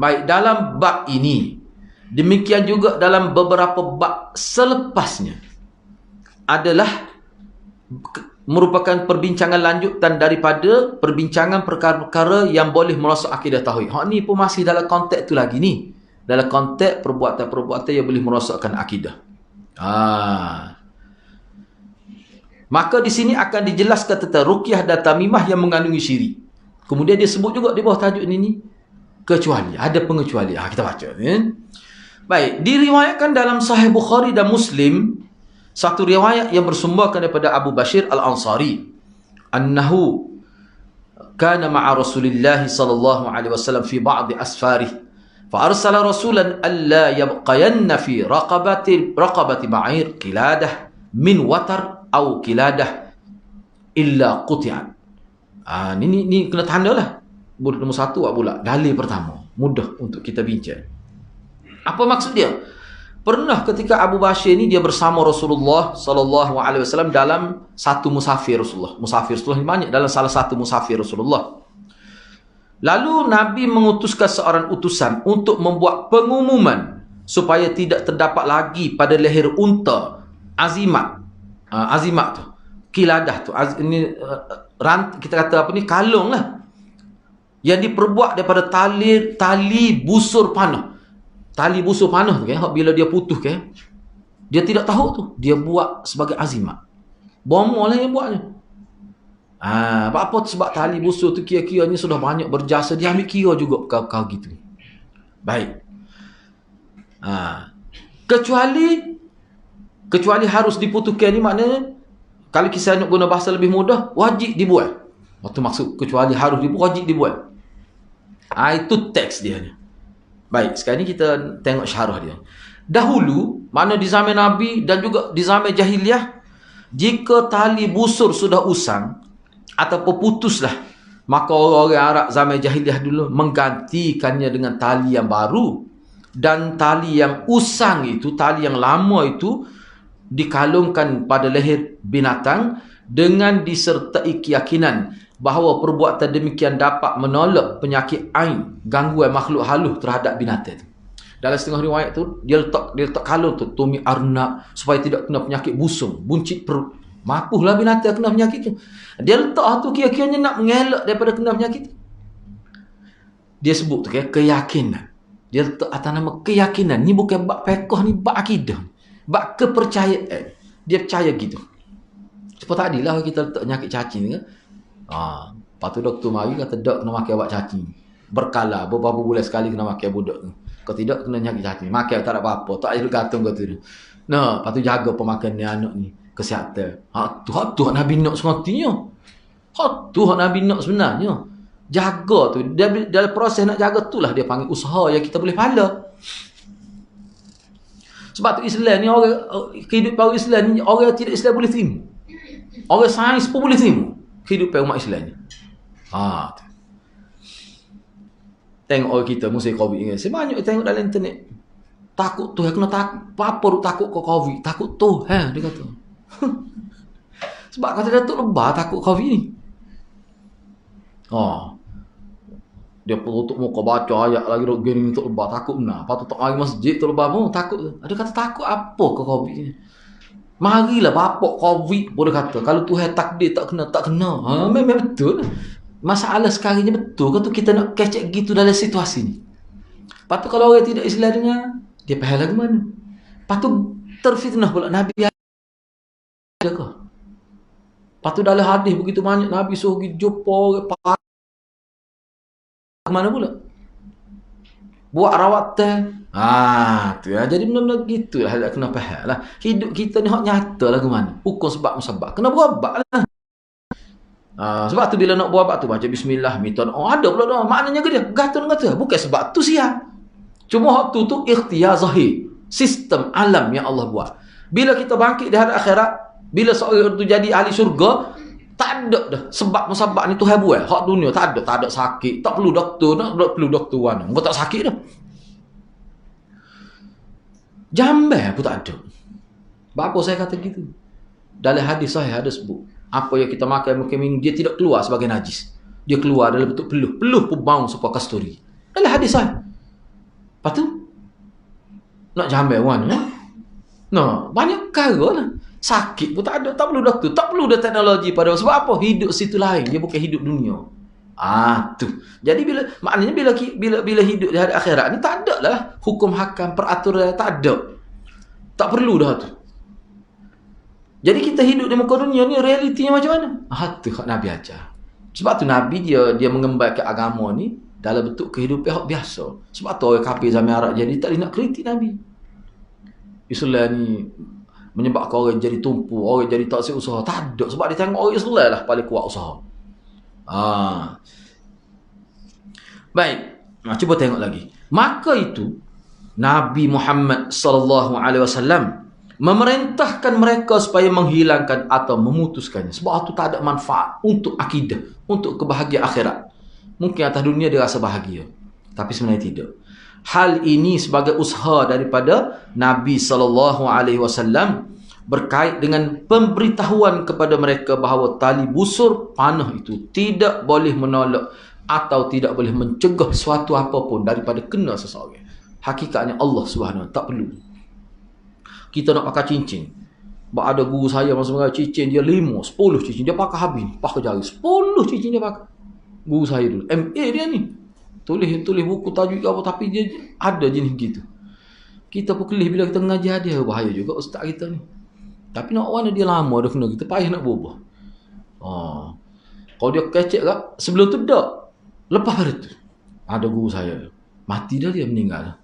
Baik, dalam bab ini, demikian juga dalam beberapa bab selepasnya, adalah merupakan perbincangan lanjutan daripada perbincangan perkara-perkara yang boleh merosak akidah tauhid. Hak ni pun masih dalam konteks tu lagi ni. Dalam konteks perbuatan-perbuatan yang boleh merosakkan akidah. Maka di sini akan dijelaskan tentang ruqyah dan tamimah yang mengandungi syirik. Kemudian dia sebut juga di bawah tajuk ini, kecuali, ada pengecuali. Kita baca. Baik, diriwayatkan dalam Sahih Bukhari dan Muslim, satu riwayat yang bersumberkan daripada Abu Bashir Al-Ansari, annahu kana ma'a Rasulillah sallallahu alaihi wasallam fi ba'd asfarih, fa arsala rasulan alla yabqayanna fi raqabati ba'ir qiladah min watar aw qiladah illa quti'an. Ni kena tandalah. Nombor 1 pula, dalil pertama. Mudah untuk kita bincang. Apa maksud dia? Pernah ketika Abu Bashir ni dia bersama Rasulullah sallallahu alaihi wasallam dalam satu musafir Rasulullah. Musafir Rasulullah ni banyak, dalam salah satu musafir Rasulullah. Lalu Nabi mengutuskan seorang utusan untuk membuat pengumuman supaya tidak terdapat lagi pada leher unta azimat. Azimat tu, kiladah tu. Ini kita kata apa ni, kalung lah. Yang diperbuat daripada tali busur panah. tali busur panah tu kan, bila dia putus kan, dia tidak tahu tu, dia buat sebagai azimat. Bomoh lah yang buatnya. Apa sebab tali busur tu kira-kiranya sudah banyak berjasa, dia ambil kira juga kau gitu. Baik. Kecuali harus diputuskan ni, maknanya kalau kisah nak guna bahasa lebih mudah, wajib dibuat. Waktu maksud kecuali harus dibuat, wajib dibuat. Itu teks dia ni. Baik, sekarang ni kita tengok syarah dia. Dahulu, mana di zaman Nabi dan juga di zaman jahiliah, jika tali busur sudah usang ataupun putuslah, maka orang-orang Arab zaman jahiliah dulu menggantikannya dengan tali yang baru. Dan tali yang usang itu, tali yang lama itu, dikalungkan pada leher binatang dengan disertai keyakinan bahawa perbuatan demikian dapat menolak penyakit ain, gangguan makhluk halus terhadap binatang itu. Dalam setengah riwayat tu, dia letak kalung tu, tumi arnab, supaya tidak kena penyakit busung, buncit perut. Mapuhlah binatang kena penyakit tu. Dia letak tu kira-kiranya nak mengelak daripada kena penyakit tu. Dia sebut tu keyakinan. Dia letak atas nama keyakinan. Ni bukan bab fiqh, ni bab akidah. Bab kepercayaan. Dia percaya gitu. Sebab tadi lah kita letak penyakit cacing kan. Lepas tu doktor mari kata, dok kena makan ubat cacing. Berkala, beberapa bulan sekali kena makan budak tu. Kalau tidak kena penyakit cacing. Makan tak ada apa-apa. Tak ada gantung kata tu. Nah, lepas tu jaga pemakan ni anak ni. Kesihatan. Tu Nabi nak sematinya. Tu Nabi nak sebenarnya. Jaga tu. Dalam proses nak jaga tu lah dia panggil usaha yang kita boleh pahala. Sebab tu Islam ni, orang kehidupan orang Islam ni, orang yang tidak Islam boleh terima. Orang sains pun boleh terima kehidupan umat Islam ni. Tengok orang kita musim Covid ni. Sebanyak tengok dalam internet. Takut tu, kena takut. Apa tu takut ke Covid? Takut tu, dia kata. Sebab kata Datuk Lebah takut Covid ni. Dia tutup muka baca ayat lagi dok gini untuk Lebah takut benar. Lepas tu tak mari masjid tu Lebah pun takut. Ada kata takut apa ke Covid ni? Marilah bapak Covid boleh kata. Kalau Tuhan takdir tak kena. Memang betul. Masalah sekarang ni betul ke tu kita nak kecek gitu dalam situasi ni. Lepas tu kalau orang tidak Islam dengar, dia pahala ke mana? Lepas tu terfitnah pula Nabi ada ke? Lepas tu dalam hadis begitu banyak Nabi suruh pergi jumpa orang ke mana pula? Buat rawatan. Tu ya. Jadi benar-benar gitu lah. Kena faham lah. Hidup kita ni hak nyata lah ke mana? Hukum sebab musabab. Kena berobat lah. Sebab tu bila nak berobat tu baca bismillah, minta ada pula doa. Maknanya ke dia? Kata. Bukan sebab tu siap. Cuma hak tu ikhtiar zahir. Sistem alam yang Allah buat. Bila kita bangkit di hari akhirat, bila seorang tu jadi ahli syurga, tak ada dah sebab musabab ni Tuhan buat. Hak dunia tak ada sakit, tak perlu doktor, tak perlu doktoran. Engkau tak sakit dah. Jambai pun tak ada. Apa saya kata gitu? Dalam hadis sahih ada sebut, apa yang kita makan mungkin dia tidak keluar sebagai najis. Dia keluar dalam bentuk peluh. Peluh pun bau seperti kasturi. Dalam hadis sahih. Lepas tu nak jambai wan banyak perkara lah. Sakit pun tak ada, tak perlu doktor, tak perlu dah teknologi pada. Sebab apa? Hidup situ lain, dia bukan hidup dunia. Tu. Jadi maknanya bila hidup di hari akhirat ni tak ada lah hukum hakam peraturan, tak ada. Tak perlu dah tu. Jadi kita hidup di muka dunia ni realitinya macam mana? Tu hak Nabi ajar. Sebab tu Nabi dia mengembangkan agama ni dalam bentuk kehidupan hak biasa. Sebab tu orang kafir zaman Arab jadi tak nak kritik Nabi. Islam ni menyebabkan orang jadi tumpu, orang jadi tak siap usaha. Tak ada. Sebab dia tengok orang Islam lah paling kuat usaha. Baik. Cuba tengok lagi. Maka itu Nabi Muhammad sallallahu alaihi wasallam memerintahkan mereka supaya menghilangkan atau memutuskannya. Sebab itu tak ada manfaat untuk akidah, untuk kebahagiaan akhirat. Mungkin atas dunia dia rasa bahagia, tapi sebenarnya tidak. Hal ini sebagai usaha daripada Nabi SAW berkait dengan pemberitahuan kepada mereka bahawa tali busur panah itu tidak boleh menolak atau tidak boleh mencegah suatu apapun daripada kena seseorang. Hakikatnya Allah Subhanahu tak perlu. Kita nak pakai cincin. Ada guru saya masa-masa cincin dia 5, 10 cincin dia pakai habis, pakai jari 10 cincin dia pakai. Guru saya dulu, MA dia ni. Tulis buku tajuk apa, tapi dia ada jenis gitu. Kita pekelih bila kita mengajar dia, bahaya juga ustaz kita ni. Tapi nak orang dia lama dah kena, kita payah nak berubah. Kalau dia kecek kak, sebelum tu tak. Lepas pada tu, ada guru saya, mati dah dia, meninggal.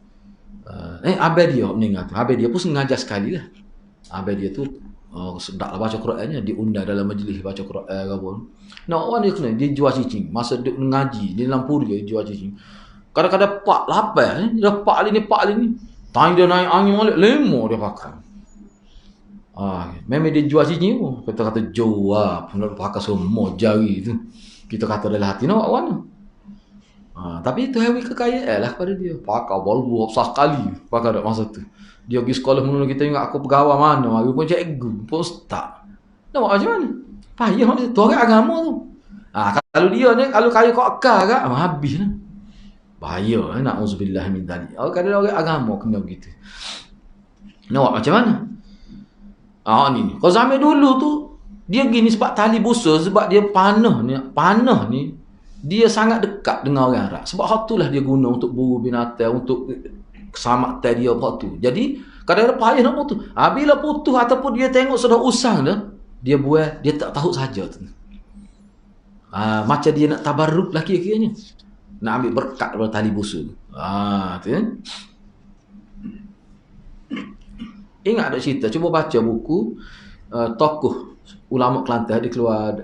Abang dia meninggal tu. Abang dia pun sengaja sekali lah. Abang dia tu sedap lah baca Qurannya, diundang dalam majlis baca Quran ke apa. Nak orang dia kena, dia jual cicing. Masa dia mengaji, dia dalam puri dia jual cicing. Kadang-kadang pak lapar, dia pak ni. Tanya dia naik angin balik, lemah dia pakai. Memang dia jual cicing pun. Kata jual, nak pakai semua jari tu. Kita kata dalam hati, nak awak mana? Tapi itu hewi kekayaan lah kepada dia. Pakai Volvo besar sekali. Pakai dak masa tu. Dia pergi sekolah menurut kita ingat aku pegawai mana. Aku pun cikgu, pun ustaz. Nak buat macam mana? Payah macam tu. Orang agama tu. Kalau dia ni, kalau kaya kau akal kan, habis lah. Bahaya, na'udzubillah min dzalik. Kadang orang agama kena begitu. Nak buat macam mana? Ni. Kalau zaman dulu tu, dia gini sebab tali busa, sebab dia panah ni, dia sangat dekat dengan orang Arab. Sebab hak itulah dia guna untuk buru binatang, untuk keselamatan dia hak tu. Jadi, kadang-kadang payah nak putus. Bila putus ataupun dia tengok sudah usang dah, dia buat, dia tak tahu saja tu. Macam dia nak tabarruk lah kira-kiranya. Nak ambil berkat daripada tali busa tu. Tu kan. Ingat tak cerita, cuba baca buku tokoh ulama Kelantan, dia keluar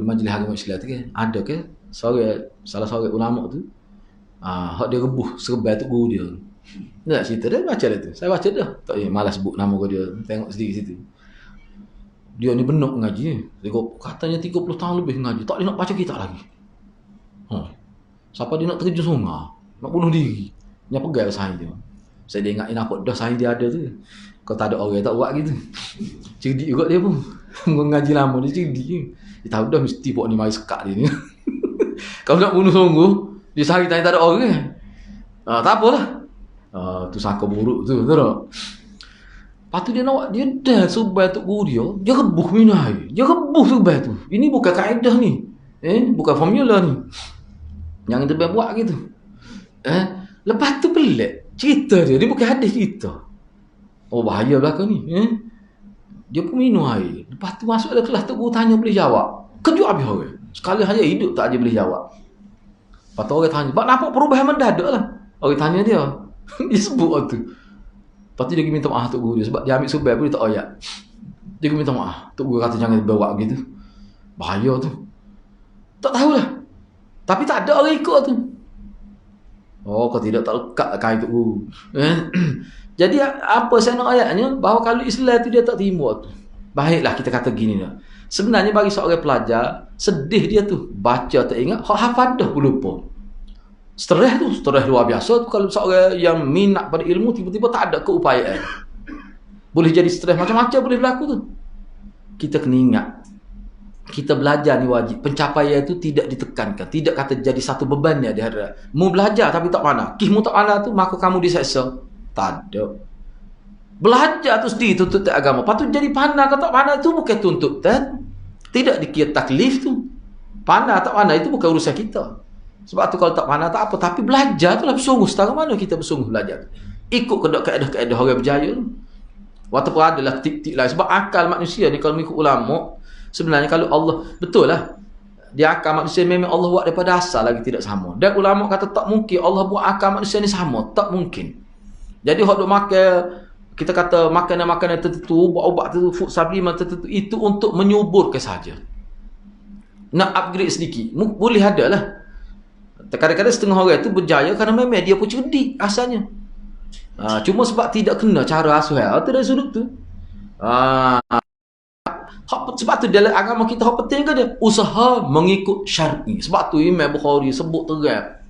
majlis agama Islam tu kan. Ada ke salah seorang ulama tu hak dia rebuh serban tu guru dia. Nak cerita dia baca dah tu. Saya baca dah. Tak malas sebut nama dia. Tengok sedikit situ. Dia ni benar mengaji. Tengok katanya 30 tahun lebih mengaji. Tak dia nak baca kitab lagi. Siapa dia nak terjun sungai, nak bunuh diri. Dia pegang sains dia. Saya dia ingat apa dah sains dia ada tu. Kalau tak ada orang tak buat gitu. Cerdik juga dia pun. Mengaji lama dia cerdik. Dia tahu dah mesti buat ni mari sekat dia ni. Kalau nak bunuh sungguh, dia sehari tanya tak ada orang. Tak apalah. Tu sangka buruk tu, betul tak? Lepas tu dia nak dia dah subah tu guru dia rebuh minum air. Dia rebuh subah tu. Ini bukan kaedah ni. Bukan formula ni. Yang dia buat gitu. Lepas tu pelik. Cerita dia bukan hadis cerita. Bahaya belakang ni. Dia pun minum air. Lepas tu masuk dalam kelas tu guru tanya boleh jawab. Kejut habis orang. Sekali saja hidup tak aja boleh jawab. Lepas tu orang tanya, "Bak nampak perubahan mendadak lah." Orang tanya dia. Dia sebut waktu. Lepas tu dia pergi minta maaf tok guru dia sebab dia ambil subah pun dia tak ayat. Dia pergi minta maaf. Tok guru kata jangan bawa begitu. Bahaya tu. Tak tahulah. Tapi tak ada orang ikut tu. Kalau tidak tak lekat kain tok guru. Jadi apa saya nak ayatnya bahawa kalau Islam tu dia tak terima tu. Baiklah kita kata gini dah. Sebenarnya bagi seorang pelajar sedih dia tu baca tak ingat, hafadah pun lupa. Stres luar biasa tu kalau seorang yang minat pada ilmu tiba-tiba tak ada keupayaan. Boleh jadi stres macam-macam boleh berlaku tu. Kita kena ingat kita belajar ni wajib. Pencapaian itu tidak ditekankan. Tidak kata jadi satu bebannya di hadapan. Mu belajar tapi tak pandai. Kismu tak pandai tu maka kamu diseksa. Tak ada. Belajar tu dituntut agama. Lepas tu jadi pandai ke tak pandai tu bukan tuntutan. Tidak dikira taklif tu. Pandai tak pandai itu bukan urusan kita. Sebab tu kalau tak pandai tak apa. Tapi belajar tu lah bersungguh. Setara mana kita bersungguh belajar. Ikut keadaan orang berjaya tu. Walaupun adalah tip-tip lain. Sebab akal manusia ni kalau mengikut ulama. Sebenarnya kalau Allah. Betul lah. Dia akal manusia memang Allah buat daripada asal lagi tidak sama. Dan ulama kata tak mungkin Allah buat akal manusia ni sama. Tak mungkin. Jadi hak duk makan. Kita kata makanan-makanan tertentu, ubat-ubat tertentu, food supplement tertentu, itu untuk menyuburkan saja. Nak upgrade sedikit. Boleh ada lah. Kadang-kadang setengah orang itu berjaya kerana memang dia pun cerdik asalnya. Cuma sebab tidak kena cara asuhan. Itu dari sudut tu. Sebab tu dalam agama kita hak penting ke dia? Usaha mengikut syar'i. Sebab tu Imam Bukhari sebut terang.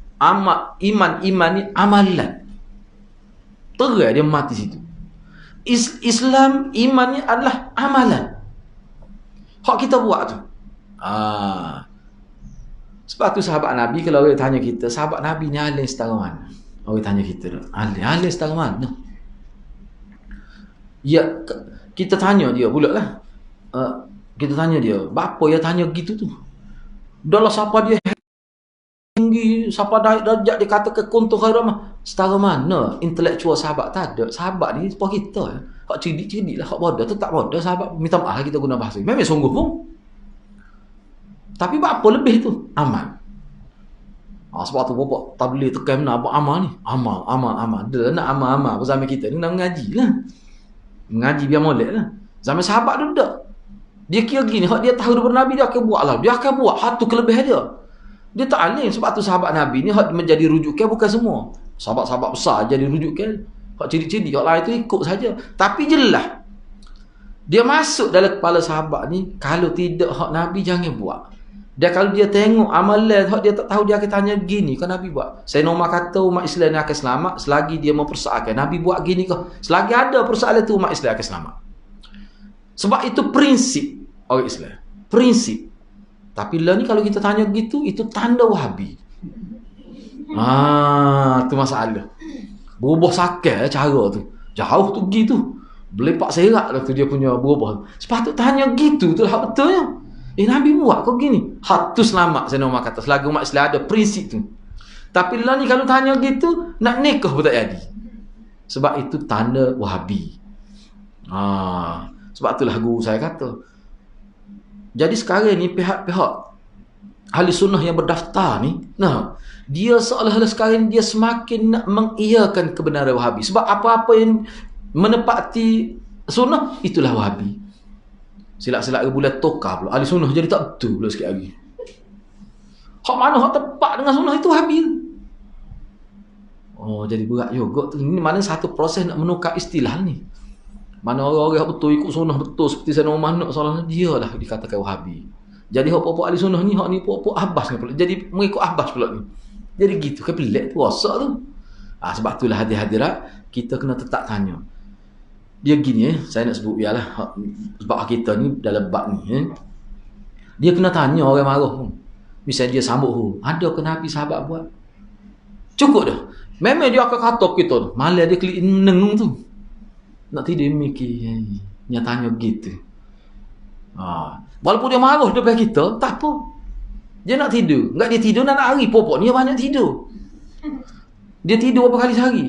Iman ni amalan. Terang dia mati situ. Islam imannya adalah amalan. Hak kita buat tu. Sebab tu sahabat Nabi kalau orang tanya kita, sahabat Nabi ni alim setara mana? Orang tanya kita, alim setara mana? Ya, kita tanya dia pula lah. Kita tanya dia, apa dia tanya gitu tu? Dalam siapa dia tinggi, siapa darjat dia kata ke kuntu khairamah. Setara mana intelektual sahabat tak ada. Sahabat ni sepuh kita. Hak cerdik-cerdik lah. Hak bodoh tu tak bodoh. Sahabat minta maaf kita guna bahasa. Memang sungguh pun. Tapi apa lebih tu? Amal. Sebab tu bapak tak boleh tekan nak buat amal ni. Amal. Dia nak amal-amal. Zaman kita ni nak mengaji lah. Mengaji biar molek lah. Zaman sahabat tu tak. Dia kira gini. Hak dia tahu daripada Nabi dia akan buat lah. Dia akan buat. Hak tu kelebihan dia. Dia tak alim. Sebab tu sahabat Nabi ni hak menjadi rujukan bukan semua. Sahabat-sahabat besar jadi rujukan. Hak cidik-cidik. Hak lain tu ikut saja. Tapi jelas. Dia masuk dalam kepala sahabat ni. Kalau tidak hak Nabi jangan buat. Dia kalau dia tengok amalan hak dia tak tahu dia akan tanya gini kan Nabi buat. Saya normal kata umat Islam ni akan selamat selagi dia mempersoalkan Nabi buat gini ke. Selagi ada persoalan tu umat Islam akan selamat. Sebab itu prinsip orang Islam. Prinsip. Tapi lah ni kalau kita tanya gitu itu tanda Wahabi. Tu masalah. Berubah sakit cara tu. Jauh tu gitu. Belepak serak lah tu dia punya berubah. Sepatut tanya gitu tu lah betulnya. Nabi buat kau gini. Hak tu selamat saya nak kata. Selagi umat Islam ada prinsip tu. Tapi lah ni kalau tanya gitu, nak nikah pun tak jadi. Sebab itu tanda Wahabi. Sebab itulah guru saya kata. Jadi sekarang ni pihak-pihak ahli sunnah yang berdaftar ni, dia seolah-olah sekarang dia semakin nak mengiyakan kebenaran Wahabi. Sebab apa-apa yang menepati sunnah, itulah Wahabi. Silap-silap ke bulan tokar pula. Ahli sunnah jadi tak betul pula sikit lagi. Hak mana hak tepat dengan sunnah itu Wahabi. Jadi berat juga tu. Ini mana satu proses nak menukar istilah ni. Mana orang-orang betul ikut sunnah betul seperti saya nak soalan dia lah dikatakan Wahabi. Jadi hak-hak ahli sunnah ni, hak ni hak Abbas ni pula. Jadi mengikut Abbas pula ni. Jadi gitu kan pelik tu rosak tu. Sebab itulah hadir-hadirat kita kena tetap tanya. Dia gini saya nak sebut biarlah sebab kita ni dalam bab ni dia kena tanya orang marah pun. Misalnya dia sambut ada ke Nabi sahabat buat? Cukup dah. Memang dia akan kata kita tu. Malah dia klik nengung tu. Nak tidur mikir dia tanya gitu. Walaupun dia marah depan kita, tak apa. Dia nak tidur. Enggak dia tidur nak hari popok ni dia banyak tidur. Dia tidur berapa kali sehari?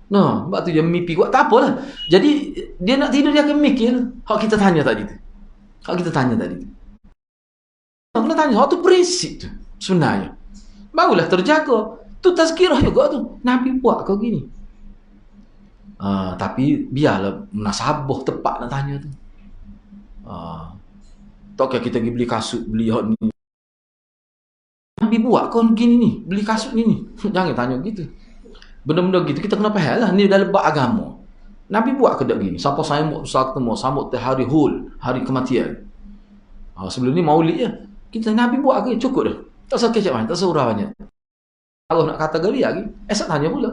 Sebab tu dia mimpi kuat. Tak apalah. Jadi dia nak tidur dia akan mikir hak kita tanya tadi tu. Kena tanya hak tu prinsip tu sebenarnya. Barulah terjaga. Tu tazkirah juga tu. Nabi buat kau gini. Tapi biarlah munasabah tepat nak tanya tu. Tak kita pergi beli kasut, beli hak ni. Nabi buat kau gini ni, beli kasut ni. Jangan tanya gitu. Benda-benda gitu kita kena faham lah. Ni dalam bab agama. Nabi buat ke tak gini? Siapa sambut besar ketemu, sambut hari hul, hari kematian. Sebelum ni maulid je. Kita Nabi buat ke? Cukup dah. Tak usah kecap banyak, tak usah urah banyak. Allah nak kata gari lagi, esok tanya pula.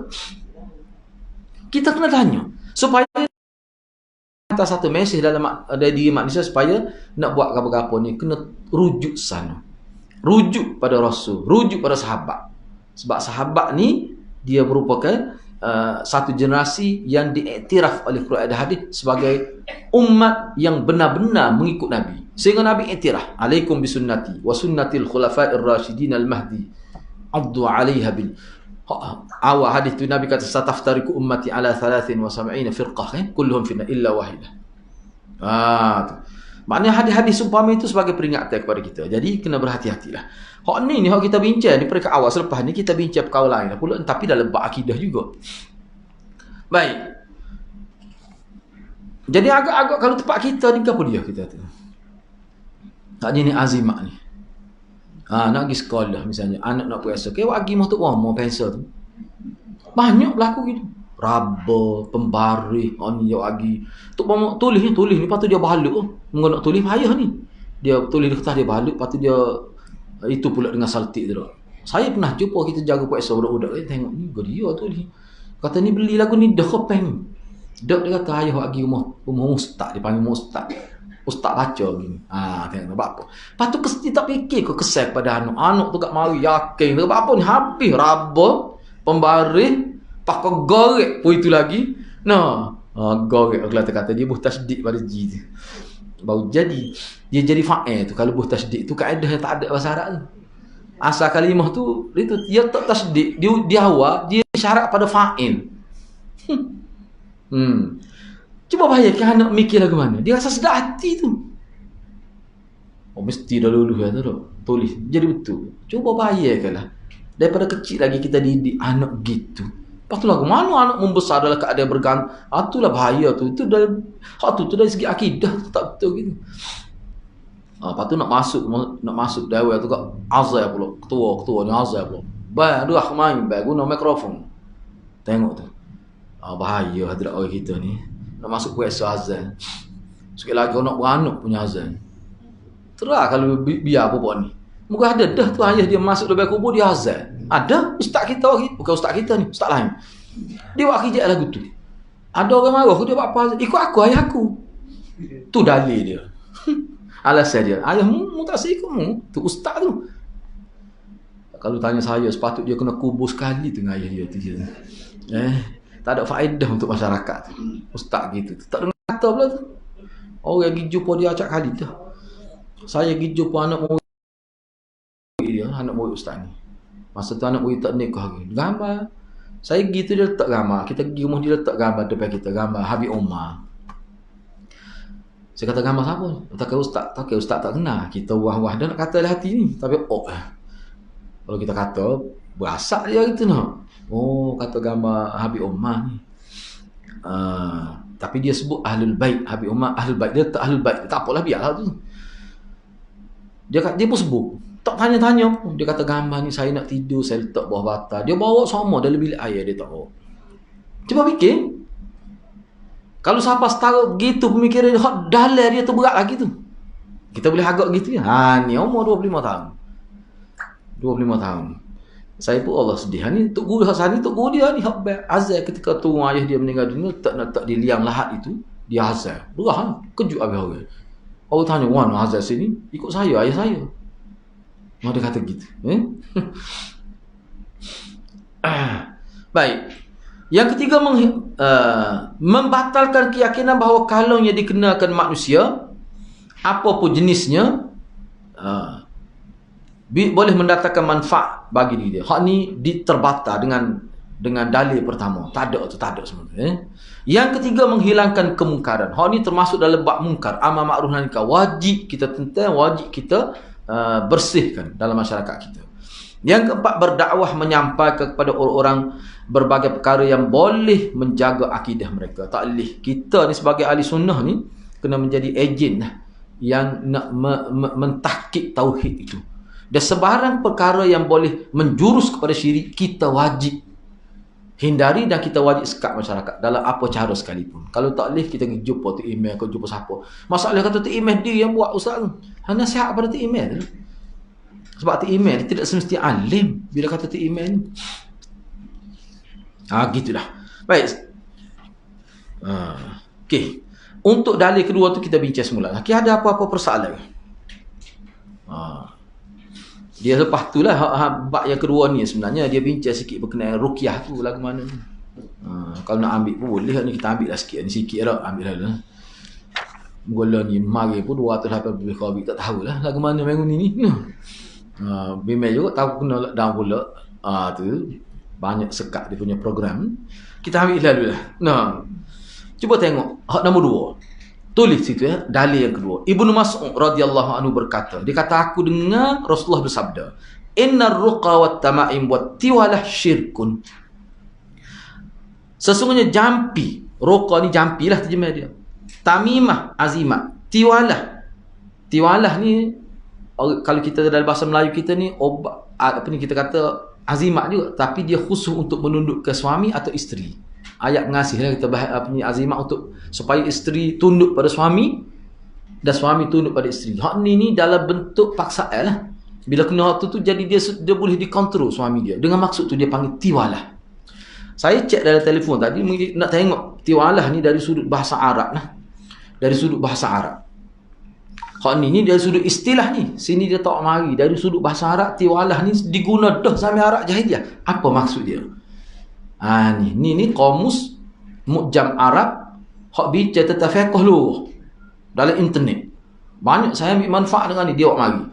Kita kena tanya. Supaya atas satu mesej dalam diri manusia supaya nak buat apa-apa ni kena rujuk sana. Rujuk pada Rasul, rujuk pada sahabat. Sebab sahabat ni dia merupakan satu generasi yang diiktiraf oleh Quran dan hadis sebagai umat yang benar-benar mengikut Nabi. Sehingga Nabi iktiraf, "Alaikum bisunnati wa sunnatil khulafa'ir rasyidin al-mahdi. Addu 'alaiha bil." Awal hadis tu Nabi kata sataftariku ummati ala 73 firqah kan, kulluhum finna illa wahidah. Tu. Maknanya hadis-hadis umpama itu sebagai peringatan kepada kita. Jadi kena berhati-hatilah. Hak ni hak kita bincang di peringkat awal, selepas ni kita bincang perkara lain pula, tapi dalam bab akidah juga. Baik. Jadi agak-agak kalau tempat kita ni apa dia kita tu. Tak ni azimat ni. Nak pergi sekolah misalnya, anak nak puasa. Ke wagi mau tu mau pensel tu. Banyak berlaku gitu. Raba, pembaris, ni yo lagi. Tok mau tulis ni patut dia balut. Nak tulis payah ni. Dia tulis di kertas dia balut, patut dia itu pula dengan saltik tu. Saya pernah jumpa kita jaga puasa budak-budak tengok ni dia tulis. Kata ni beli lagu ni dah kepeng. Dak dia kata ayah lagi rumah ustaz, dia panggil ustaz. Ustaz baca gini. Tengok apa. Patut kita tak fikir ke kesal pada anak tu kat mari yakin ke apa ni habis raba, pembaris, pakai gorek pun itu lagi. Gorek kalau kata dia buh tasdik pada ji tu. Baru jadi dia jadi fa'il tu kalau buh tasdik tu kaedah yang tak ada bahasa Arab tu. Asal kalimah tu itu dia tak tasdik, dia awal dia syarat pada fa'il. Cuba bayangkan anak mikir lagu mana. Dia rasa sedar hati tu. Oh mesti dah lulus ya tu. Tulis jadi betul. Cuba bayangkanlah. Daripada kecil lagi kita didik anak gitu. Lepas tu lagu mana anak membesar dalam keadaan bergantung. Itulah bahaya tu. Itu dari dari segi akidah tak betul gitu. Lepas tu nak masuk dawai tu kat azai pula. Ketua ni azai pula. Baik, aduh main baik guna mikrofon. Tengok tu. Bahaya hadirat orang kita ni. Nak masuk kuasa azan. Sekali lagi nak beranak punya azan. Terah kalau biar apa ni. Muka ada dah tu ayah dia masuk lebih kubur dia azan. Ada ustaz kita lagi, bukan ustaz kita ni, ustaz lain. Dia buat kerja lagu tu. Ada orang marah dia buat apa? Ikut aku ayah aku. Tu dalil dia. Alasan dia. Ayahmu tak ikutmu. Tu ustaz tu. Kalau tanya saya sepatut dia kena kubur sekali tu dengan ayah dia tu. Tak ada faedah untuk masyarakat tu. Ustaz gitu. Tak dengar kata pula tu. Orang pergi jumpa dia acak kali dah. Saya pergi jumpa anak murid dia, anak murid ustaz ni. Masa tu anak murid tak nikah lagi. Gambar. Saya pergi tu dia letak gambar. Kita pergi rumah dia letak gambar depan kita. Gambar Habib Omar. Saya kata gambar siapa? Tak kira ustaz tak kenal. Kita wah-wah dah nak kata dalam hati ni. Tapi kalau kita kata, berasak dia gitu nak. Kata gambar Habib Omar ni. Tapi dia sebut Ahlul Bait. Habib Omar Ahlul Bait. Dia tak Ahlul Bait. Tak apalah biarlah tu. Dia pun sebut. Tak tanya-tanya pun. Dia kata gambar ni saya nak tidur, saya letak bawah batal. Dia bawa sama dalam bilik air dia tak bawa. Cuba fikir. Kalau siapa setara gitu pemikiran dia, dalam dia tu berat lagi tu. Kita boleh agak gitu ya. Ni umur 25 tahun. 25 tahun. Saya pun Allah sedih. Ni Tok Guru Hasan ni, Tok Guru dia ni azal ketika tu ayah dia meninggal dunia, tak di liang lahat itu, dia azal. Berah kejut habis orang. Orang tanya, "Wan azal sini?" Ikut saya, ayah saya. Dia kata gitu. Baik. Yang ketiga membatalkan keyakinan bahawa kalung yang dikenakan manusia apapun jenisnya boleh mendatangkan manfaat bagi diri dia. Hak ni diterbatal dengan dalil pertama. Tak ada sebenarnya. Yang ketiga menghilangkan kemungkaran. Hak ni termasuk dalam bab mungkar, amar ma'ruf nahi munkar. Wajib kita tentang, wajib kita bersihkan dalam masyarakat kita. Yang keempat berdakwah menyampaikan kepada orang-orang berbagai perkara yang boleh menjaga akidah mereka. Tak boleh kita ni sebagai ahli sunnah ni kena menjadi ejen yang nak mentahqiq tauhid itu. Dan sebarang perkara yang boleh menjurus kepada syirik kita wajib hindari dan kita wajib sekat masyarakat dalam apa cara sekalipun. Kalau tak boleh kita jumpa tu email, kau jumpa siapa. Masalah kata tu email dia yang buat ustaz tu. Nasihat pada tu email tu. Sebab tu email tidak semestinya alim bila kata tu email ni. Gitulah. Baik. Okey. Untuk dalil kedua tu kita bincang semula. Ada apa-apa persoalan? Dia lepas tu lah bab yang kedua ni sebenarnya dia bincang sikit berkenaan ruqyah tu lagu mana ni. Kalau nak ambil pun boleh ni, kita ambil lah sikit ni, sikit dah ambil lah. Mula ni mari pun 280 khawi tak tahulah lagu mana minggu ni. Bimbel juga tahu kena lockdown pula. Tu banyak sekat dia punya program. Kita ambil lalu lah. Cuba tengok hak nombor 2. Tulis situ ya, dalil yang kedua. Ibnu Mas'ud radhiyallahu anhu berkata, dia kata aku dengar Rasulullah bersabda, "Innar ruqa wat tama'im wat tiwalah syirkun." Sesungguhnya jampi, ruqa ni jampi lah terjemah dia. Tamimah, azimat, tiwalah. Tiwalah ni kalau kita dalam bahasa Melayu kita ni obat apa ni kita kata azimat juga, tapi dia khusus untuk menunduk ke suami atau isteri. Ayat ngasih lah kita bahas apa ni azimat untuk supaya isteri tunduk pada suami dan suami tunduk pada isteri. Hak ni dalam bentuk paksaan lah. Bila kena hak tu jadi dia boleh dikontrol suami dia. Dengan maksud tu dia panggil tiwalah. Saya cek dalam telefon tadi nak tengok tiwalah ni dari sudut bahasa Arab lah. Dari sudut bahasa Arab. Hak ni dari sudut istilah ni. Sini dia tak mari dari sudut bahasa Arab tiwalah ni diguna dah zaman Arab jahiliah. Apa maksud dia? Ni kamus Mu'jam Arab hak bincang tentang fiqh lu dalam internet. Banyak saya ambil manfaat dengan ni, dia buat mari.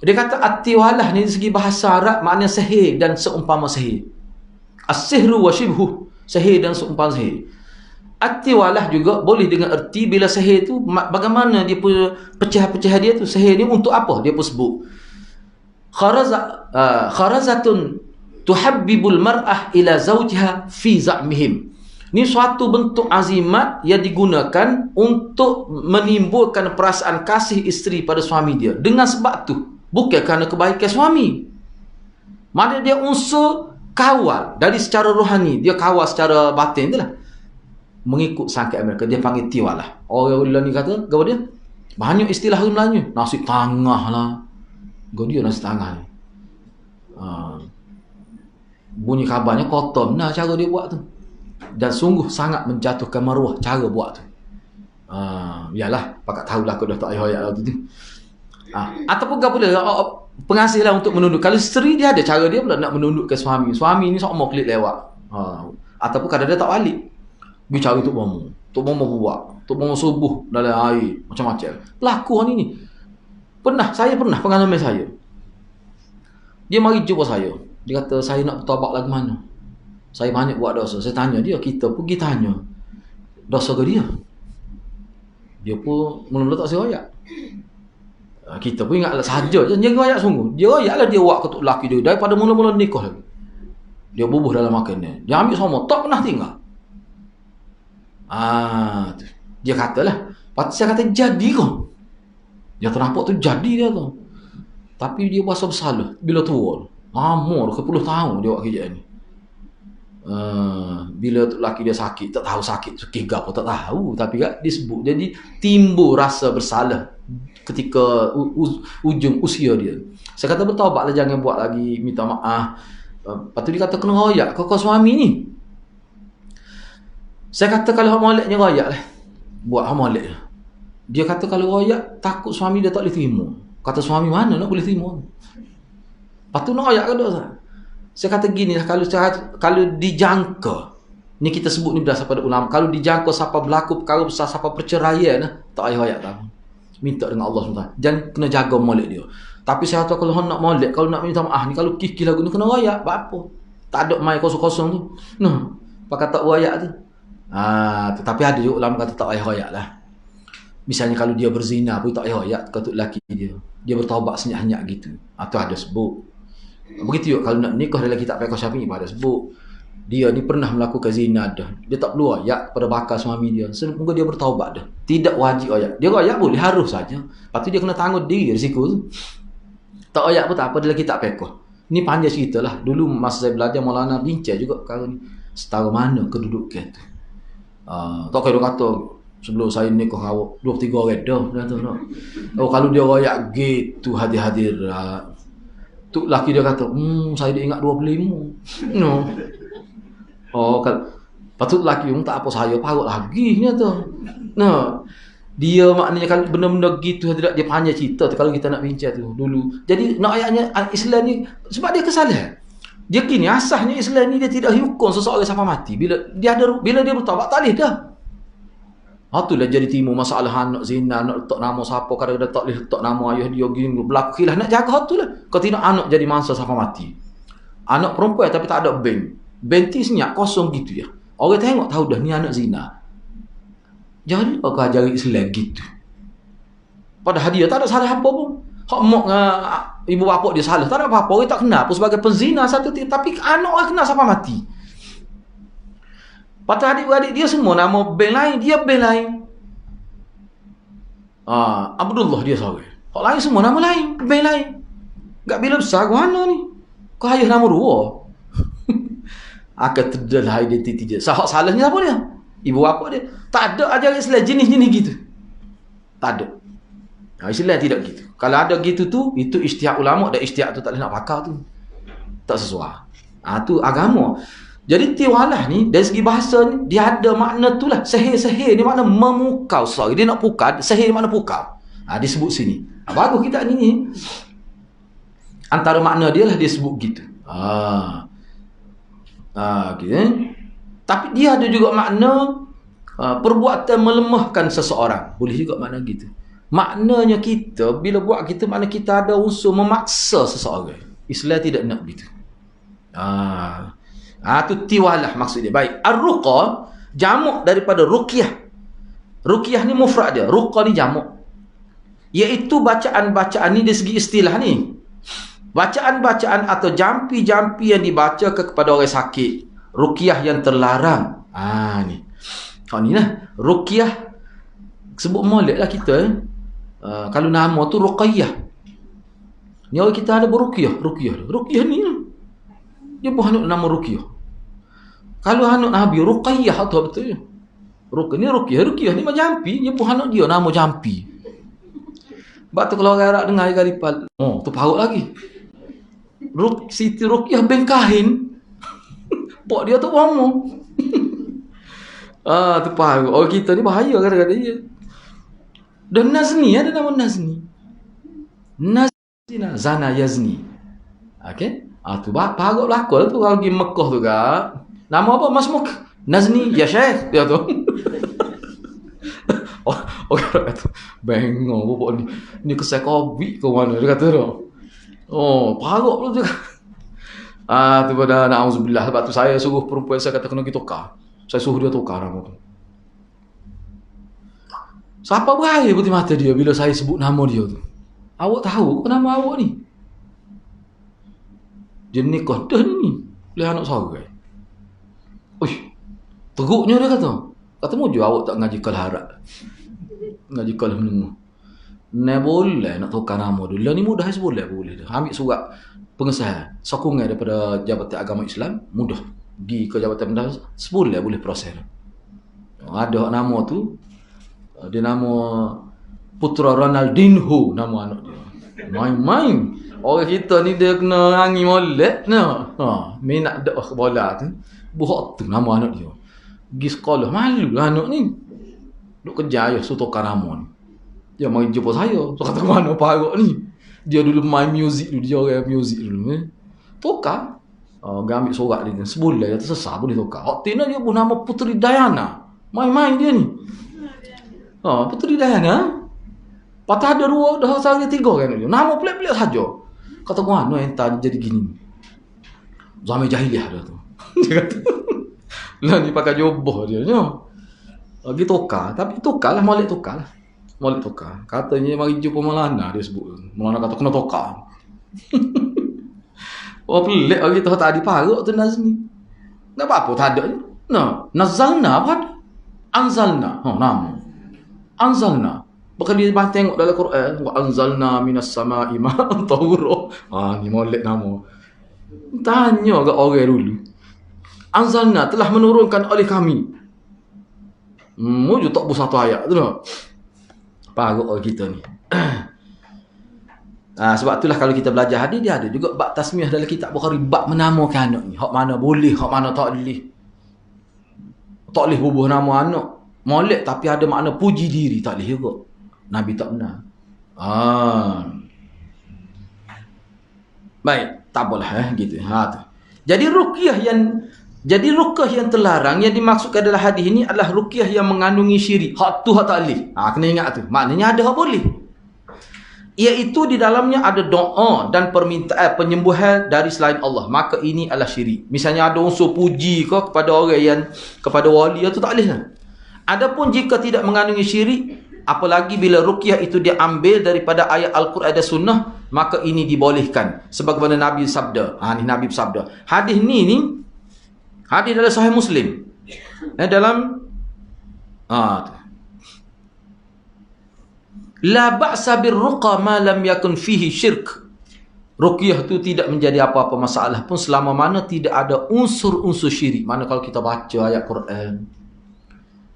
Dia kata at-tiwalah ni dari segi bahasa Arab maknanya sihir dan seumpama sihir. As-sihru wa shibhu, sihir dan seumpama sihir. At-tiwalah juga boleh dengan erti bila sihir tu bagaimana dia punya pecah-pecah dia tu, sihir ni untuk apa dia pun sebut. Kharazatun tuhabbibul mar'ah ila zawjiha fi za'mihim. Ini suatu bentuk azimat yang digunakan untuk menimbulkan perasaan kasih isteri pada suami dia. Dengan sebab tu, bukan kerana kebaikan suami. Mana dia unsur kawal dari secara rohani, dia kawal secara batin tu lah. Mengikut sangkat mereka, dia panggil tiwalah. Orang ni kata, apa dia? Banyak istilah Melayu. Nasi tangah lah. Dia nasi tangah ni. Bunyi kabarnya kotor. Nah, cara dia buat tu. Dan sungguh sangat menjatuhkan maruah cara buat tu. Yalah, pakat tahulah aku dah tak ayat lah tu. Ataupun apa pula pengasih lah untuk menunduk. Kalau isteri dia ada cara dia pula nak menundukkan suami. Suami ni sok mau klik lewat. Ataupun kadang dia tak balik. Bicara Tok Momo. Tok Momo buat. Tok Momo subuh dalam air macam-macam. Pelakon ni. Saya pernah pengalaman saya. Dia mari jumpa saya. Dia kata saya nak bertaubat lagu mana? Saya banyak buat dosa. Saya tanya dia, kita pergi tanya. Dosa ke dia? Dia pun mula-mula tak saya royak. Kita pun ingatlah sahaja je. Dia royak sungguh. Dia royaklah dia buat ketuk lelaki dia. Daripada mula-mula nikah lagi. Dia bubuh dalam makan dia. Dia ambil semua. Tak pernah tinggal. Tu. Dia katalah. Lepas saya kata jadi kau. Dia ternampak tu jadi dia tu. Tapi dia berasa bersalah. Bila tua. Amor ke puluh tahun dia buat kerja ni. Bila lelaki dia sakit, tak tahu sakit sakit apa tak tahu, tapi kan disebut. Jadi timbul rasa bersalah ketika ujung usia dia. Saya kata bertaubatlah, jangan buat lagi, minta maaf. Lepas tu dia kata kena royak kau suami ni. Saya kata kalau moleknya royak lah, buat molek. Dia kata kalau royak takut suami dia tak boleh terima. Kata suami mana nak boleh terima. Lepas tu nak royak ke tak? Saya kata gini lah, kalau dijangka, ni kita sebut ni berdasar pada ulama, kalau dijangka siapa berlaku perkara besar, siapa perceraian, tak payah royak tak. Minta dengan Allah SWT. Jangan kena jaga molek dia. Tapi saya kata kalau nak molek, kalau nak minta maaf ni, kalau kikir lagu ni kena royak, apa? Tak ada main kosong-kosong tu. Nah, pakai tak royak tu. Tetapi ada juga ulama kata tak payah royak lah. Misalnya kalau dia berzina pun tak payah royak kata lelaki dia. Dia bertaubat senyap-senyap gitu. Atau ada sebut. Begitu juga kalau nak nikah dalam kitab Fiqh Syafi'i pada sebut dia ni pernah melakukan zina dah. Dia tak perlu ayat kepada bakal suami dia. Semoga dia bertaubat dah. Tidak wajib ayat. Dia ayat boleh, harus saja. Lepas tu dia kena tanggung diri risiko tu. Tak ayat pun tak apa dalam kitab Fiqh. Ni panjang cerita lah. Dulu masa saya belajar Maulana bincang juga kalau ni setara mana kedudukan tu. Tak kira kata sebelum saya nikah awak 2-3 orang dah tu nak. Kalau dia ayat gitu hadir-hadir tu laki dia kata, saya dia ingat 25. No. Kalau patut laki tak apa saya parut lagi ni tu. Nah, dia maknanya kalau benda-benda gitu dia panjang cerita tu kalau kita nak bincang tu dulu. Jadi nak ayatnya Islam ni sebab dia kesalahan. Dia kini asasnya Islam ni dia tidak hukum seseorang sampai mati. Bila dia bertaubat tak boleh dah. Itulah jadi timbul masalah anak zina, nak letak nama siapa, kadang-kadang tak boleh letak nama ayah dia gini, berlaku khilaf, nak jaga itulah. Kalau tidak anak jadi mangsa sampai mati. Anak perempuan tapi tak ada benti senyap kosong gitu ya. Orang tengok tahu dah ni anak zina. Jadi aku ajari Islam gitu. Padahal dia tak ada salah apa pun. Hak mak ibu bapa dia salah, tak ada apa-apa. Orang tak kenal pun sebagai penzina satu tapi anak orang kenal sampai mati. Patut adik-adik dia semua nama bank lain, dia bank lain. Abdullah dia seorang. Hak lain semua nama lain, bank lain. Gak bila besar ke mana ni? Kau ayah nama dua. Akan terdelah identiti dia. Hak salahnya apa dia? Ibu bapa dia. Tak ada ajaran Islam jenis-jenis gitu. Tak ada. Islam tidak gitu. Kalau ada gitu tu, itu istiak ulama dan istiak tu tak boleh nak pakar tu. Tak sesuai. Tu agama. Jadi tiwalah ni dari segi bahasa ni dia ada makna tu lah. Sihir ni makna memukau seorang. Dia nak pukau, sihir makna pukau. Disebut sini. Bagus kita ni. Antara makna dia lah dia sebut gitu. Gitu. Tapi dia ada juga makna perbuatan melemahkan seseorang. Boleh juga makna gitu. Maknanya kita, bila buat kita, makna kita ada unsur memaksa seseorang. Islam tidak nak begitu. Tu tiwalah maksud dia. Baik. Ar-ruqa, jamak daripada ruqyah. Ruqyah ni mufrad dia. Ruqa ni jamak. Iaitu bacaan-bacaan ni dari segi istilah ni. Bacaan-bacaan atau jampi-jampi yang dibaca kepada orang sakit. Ruqyah yang terlarang. Ni. Ni lah. Ruqyah. Sebut molek lah kita. Kalau nama tu Ruqayyah. Ni orang kita ada beruqyah. Ruqyah ni lah. Dia pun hanut nama Ruqyah. Kalau hanut Nabi Ruqayyah tu betul. Ni Ruqyah ni macam jampi. Dia pun hanut dia nama jampi. Sebab tu kalau orang Arab dengar Garipal, tu parut lagi. Siti Ruqyah bin Kahin. Pok dia tu ngomong. Tu parut. Orang kita ni bahaya kadang-kadang dia. Dan Nazni, ada nama Nazni. Nazni, Zana Yazni. Okey? Tu parut belakang tu kalau pergi Mekah tu kan. Nama apa? Mas Muk? Nazni, ya Syekh. Dia tu. Orang kata, bengong bapak ni. Ni kesal COVID ke mana? Dia kata tu. Parut pula dia. Tu pada na'udzubillah. Sebab tu saya suruh perempuan saya kata kena pergi tukar. Saya suruh dia tukar nama tu. Siapa beraya putih mata dia bila saya sebut nama dia tu? Awak tahu apa nama awak ni? Dia nikah dah ni. Boleh anak seorang. Teruknya dia kata. Kata mujur awak tak ngaji kalah harap. Ngaji kalah menengah. Ni boleh nak tukar nama dia. Ni mudah boleh dah. Ambil surat pengesahan. Sokongan daripada Jabatan Agama Islam. Mudah. Pergi ke Jabatan Pendas. Boleh proses. Ada nama tu. Dia nama Putra Ronaldinho nama anak dia. Main-main. Orang kita ni dia kena angin molek. Minat dak bola tu. Buat tu nama anak dia. Pergi sekolah. Malu lah anak ni. Duk kerja ayah suruh tukar nama ni. Dia mari jumpa saya. So kata mana parut ni. Dia dulu main muzik dulu. Dia orang muzik dulu. Tukar. Dia ambil surat dia. Sebulan dia tersesat boleh tukar. Waktu ni dia pun nama Puteri Diana. Main-main dia ni. Puteri Diana. Patah ada dua, dah sehari tiga kan dia. Nama pelik-pelik saja. Kata mana yang tak jadi gini. Zaman jahiliah dah tu. Dia kata. Lah ni pakai jubah dia. Lagi tukar. Tapi tukarlah, molek tukar. Katanya mari jumpa Maulana dia sebut. Maulana kata kena tukar. Pelik lagi tu tak ada parut tu Nazni. Tak apa-apa tak ada. Nazalna apa? Anzalna. Nama. Anzalna. Bahkan dia tengok dalam Quran, wa anzalna minas sama'i ma'an tahura. Ni molek nama. Tanya ke orang dulu. Anzalna telah menurunkan oleh kami. Mujur tak satu ayat tu lah. Parut orang kita ni. Sebab itulah kalau kita belajar hadis dia ada juga bab tasmiyah dalam kitab Bukhari, bab menamakan anak ni. Hak mana boleh, hak mana tak boleh. Tak boleh bubuh nama anak. Molek tapi ada makna puji diri, tak boleh juga. Nabi tak benar. Baik, tak apalah gitu. Tu. Jadi ruqyah yang terlarang yang dimaksudkan dalam hadis ini adalah ruqyah yang mengandungi syirik. Hak tu hak tak boleh. Kena ingat tu. Maknanya ada hak boleh. Iaitu di dalamnya ada doa dan permintaan penyembuhan dari selain Allah. Maka ini adalah syirik. Misalnya ada unsur puji ke kepada orang yang kepada wali, itu tak boleh lah. Adapun jika tidak mengandungi syirik, apalagi bila ruqyah itu diambil daripada ayat Al-Quran dan Sunnah, maka ini dibolehkan. Sebagaimana Nabi sabda. Ni Nabi sabda. Hadis ni hadis dalam Sahih Muslim. Dalam la ba'sa birruqa ma lam yakun fihi syirk. Ruqyah tu tidak menjadi apa-apa masalah pun selama mana tidak ada unsur-unsur syirik. Mana kalau kita baca ayat Quran,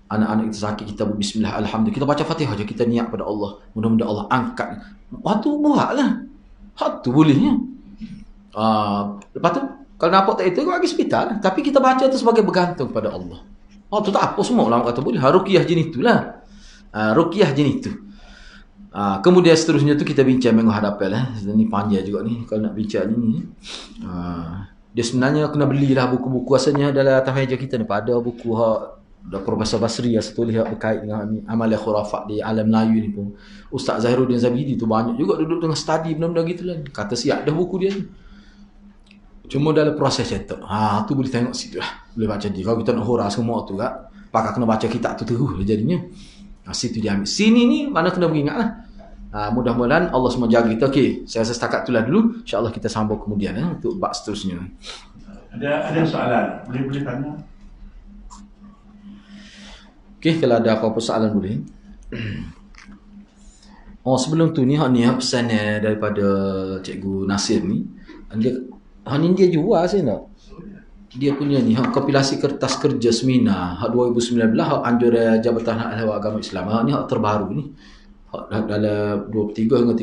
anak-anak kita sakit, kita berbismillah, alhamdulillah, kita baca Fatihah je, kita niat pada Allah, mudah-mudahan Allah angkat. Lepas tu buatlah. Hak tu bolehnya. Lepas tu kalau nampak tak itu, kau pergi hospital. Tapi kita baca tu sebagai bergantung pada Allah. Tu tak apa semua ulama kata boleh. Ruqyah jenis itulah. Ruqyah jenis itu. Kemudian seterusnya tu kita bincang minggu hadapan lah. Ni panjang juga ni kalau nak bincang ni. Dia sebenarnya kena belilah buku-buku, asalnya dalam atas meja kita ni pada buku Profesor Basri yang satu lihat berkait dengan ni, amalia khurafat di alam Melayu ni pun. Ustaz Zahiruddin Zabidi tu banyak juga duduk dengan study benda-benda gitulah. Kata siap dah buku dia tu. Cuma dalam proses cetak. Tu boleh tengok situ lah. Boleh baca dia. Kalau kita nak hura semua tu kan, pakak kena baca kitab tu terus jadinya. Situ dia ambil. Sini ni mana kena beringat lah. Mudah-mudahan Allah semua jaga kita. Okey, saya rasa setakat itulah dulu. InsyaAllah kita sambung kemudian untuk bab seterusnya. Ada soalan? Boleh tanya? Okey, kalau ada apa-apa soalan boleh. Sebelum tu ni pesan daripada Cikgu Nasir ni. Dia jual saya nak. Dia punya ni kompilasi kertas kerja seminar 2019 anjuran Jabatan Hak Ehwal Agama Islam. Ni terbaru ni. Dalam 23 hingga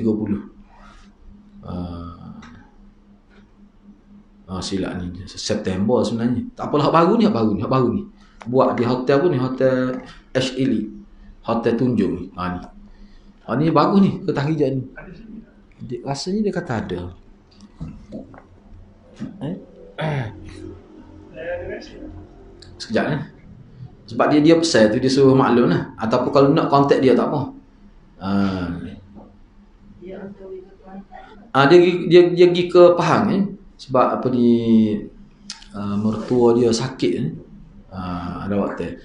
30. Silap ni September sebenarnya. Tak apalah, hak baru ni. Buat di hotel pun ni, hotel HLE, hotel Tunjung ni. Ni bagus ni, kertas hijau ni. Rasanya dia kata ada. Sekejap sebab dia pesan tu, dia suruh maklum lah. Ataupun kalau nak kontak dia tak apa. Dia pergi ke Pahang sebab apa ni, mertua dia sakit ada waktu.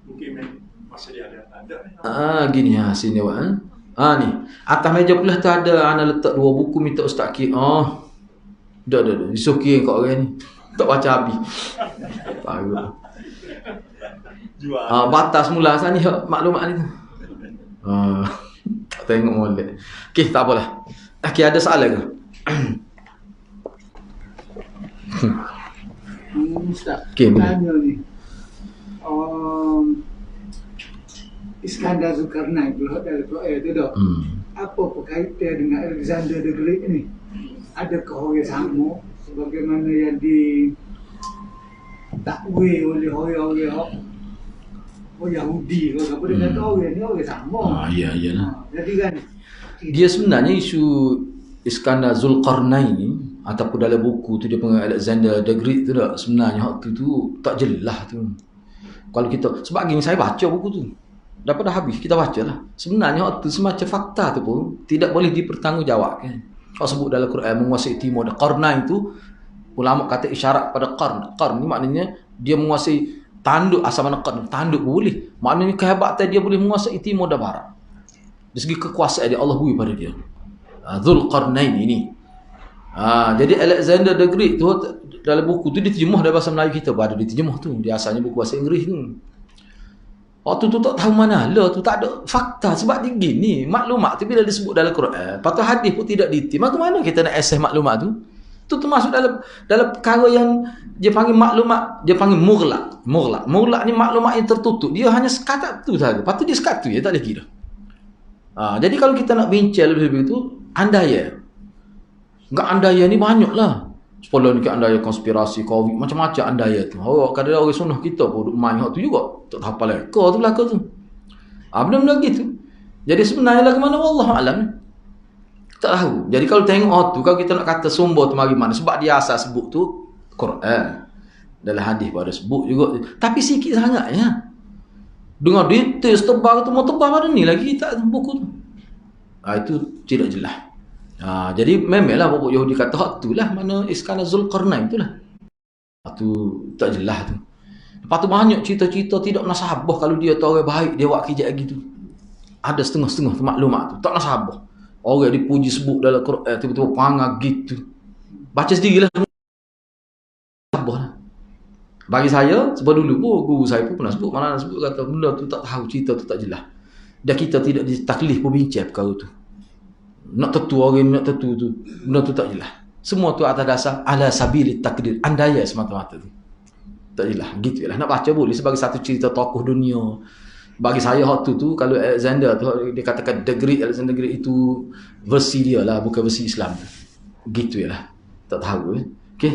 Mungkin masa dia ada. Gini sini awak ni. Atas meja pula tu ada ana letak 2 buku minta Ustaz Ki. Dah. Disuki kau orang ni. Tak baca habis. Bagus. Jual. Batas mula sana ni maklumat ni tu. Tak tengok molek. Okey, tak apalah. Okey, ada soalan ke? Ustaz, Okey, tanya ni. Iskandar Zulkarnain pula dalam Quran tu dah. Apa berkaitan dengan Alexander the Great ni? Adakah orang sama sebagaimana yang ditakwil oleh orang-orang Yahudi ke apa, dia kata orang ni orang sama. Iyalah. Jadi kan Dia sebenarnya isu Iskandar Zulkarnain ni ataupun dalam buku tu dia panggil Alexander the Great tu tak, sebenarnya hak tu tak jelas tu. Kalau kita, sebab gini saya baca buku tu daripada habis kita baca lah. Sebenarnya hak tu semacam fakta tu pun tidak boleh dipertanggungjawabkan. Kalau sebut dalam Quran menguasai timur, Qarnain tu ulama kata isyarat pada qarn ni maknanya dia menguasai tanduk. Asal mana qarn? Tanduk boleh. Maknanya kehebatan dia boleh menguasai timur dan barat. Dari segi kekuasaan dia Allah beri pada dia. Zulqarnain ini. Jadi Alexander the Great tu dalam buku tu diterjemah dari bahasa Melayu kita, baru diterjemah tu. Dia asalnya buku bahasa Inggeris tu. Waktu tu tak tahu mana lah tu, tak ada fakta. Sebab dia gini, maklumat tu bila disebut dalam Quran, patut hadis pun tidak ditim. Bagaimana kita nak access maklumat tu? Tu termasuk dalam perkara yang dia panggil maklumat, dia panggil mughlaq. Mughlaq ni maklumat yang tertutup. Dia hanya sekat tu saja. Patut dia sekat tu ya, tak boleh kira. Jadi kalau kita nak bincang lebih-lebih tu, andaya. Enggak andaya ni banyak lah. Sepuluh ni ke andaya konspirasi, COVID, macam-macam andaya tu. Kadang-kadang orang sunnah kita pun duk main hak tu juga. Tak tahu apa leka tu belaka tu. Benda-benda gitu. Jadi sebenarnya lah ke mana wallahu alam. Tak tahu. Jadi kalau tengok tu, kalau kita nak kata sumber tu mari mana, sebab dia asal sebut tu Quran. Dalam hadis pun ada sebut juga. Tapi sikit sangat ya. Dengan detail tebal tu, mau tebal pada ni lagi tak buku tu. Itu tidak jelas. Jadi memanglah pokok Yahudi kata hak tu lah, mana Iskandar Zulkarnain tu lah. Tu tak jelas tu. Lepas tu banyak cerita-cerita tidak nasabah kalau dia tahu orang baik, dia buat kerja lagi tu. Ada setengah-setengah tu maklumat tu, tak nasabah. Orang dipuji sebut dalam Quran, tiba-tiba panggil gitu. Baca sendirilah. Nasabah lah. Bagi saya, sebab dulu pun guru saya pun pernah sebut, mana sebut kata benda tu tak tahu, cerita tu tak jelas. Dan kita tidak ditaklif pun bincang perkara tu. Nak tentu orang nak tentu tu, benda tu tak jelas. Semua tu atas dasar ala sabili takdir, andaya semata-mata tu. Tak jelas, gitu lah. Nak baca boleh sebagai satu cerita tokoh dunia. Bagi saya hak tu kalau Alexander tu dia katakan the Great, Alexander the Great itu versi dia lah, bukan versi Islam tu. Gitu lah. Tak tahu. Okey.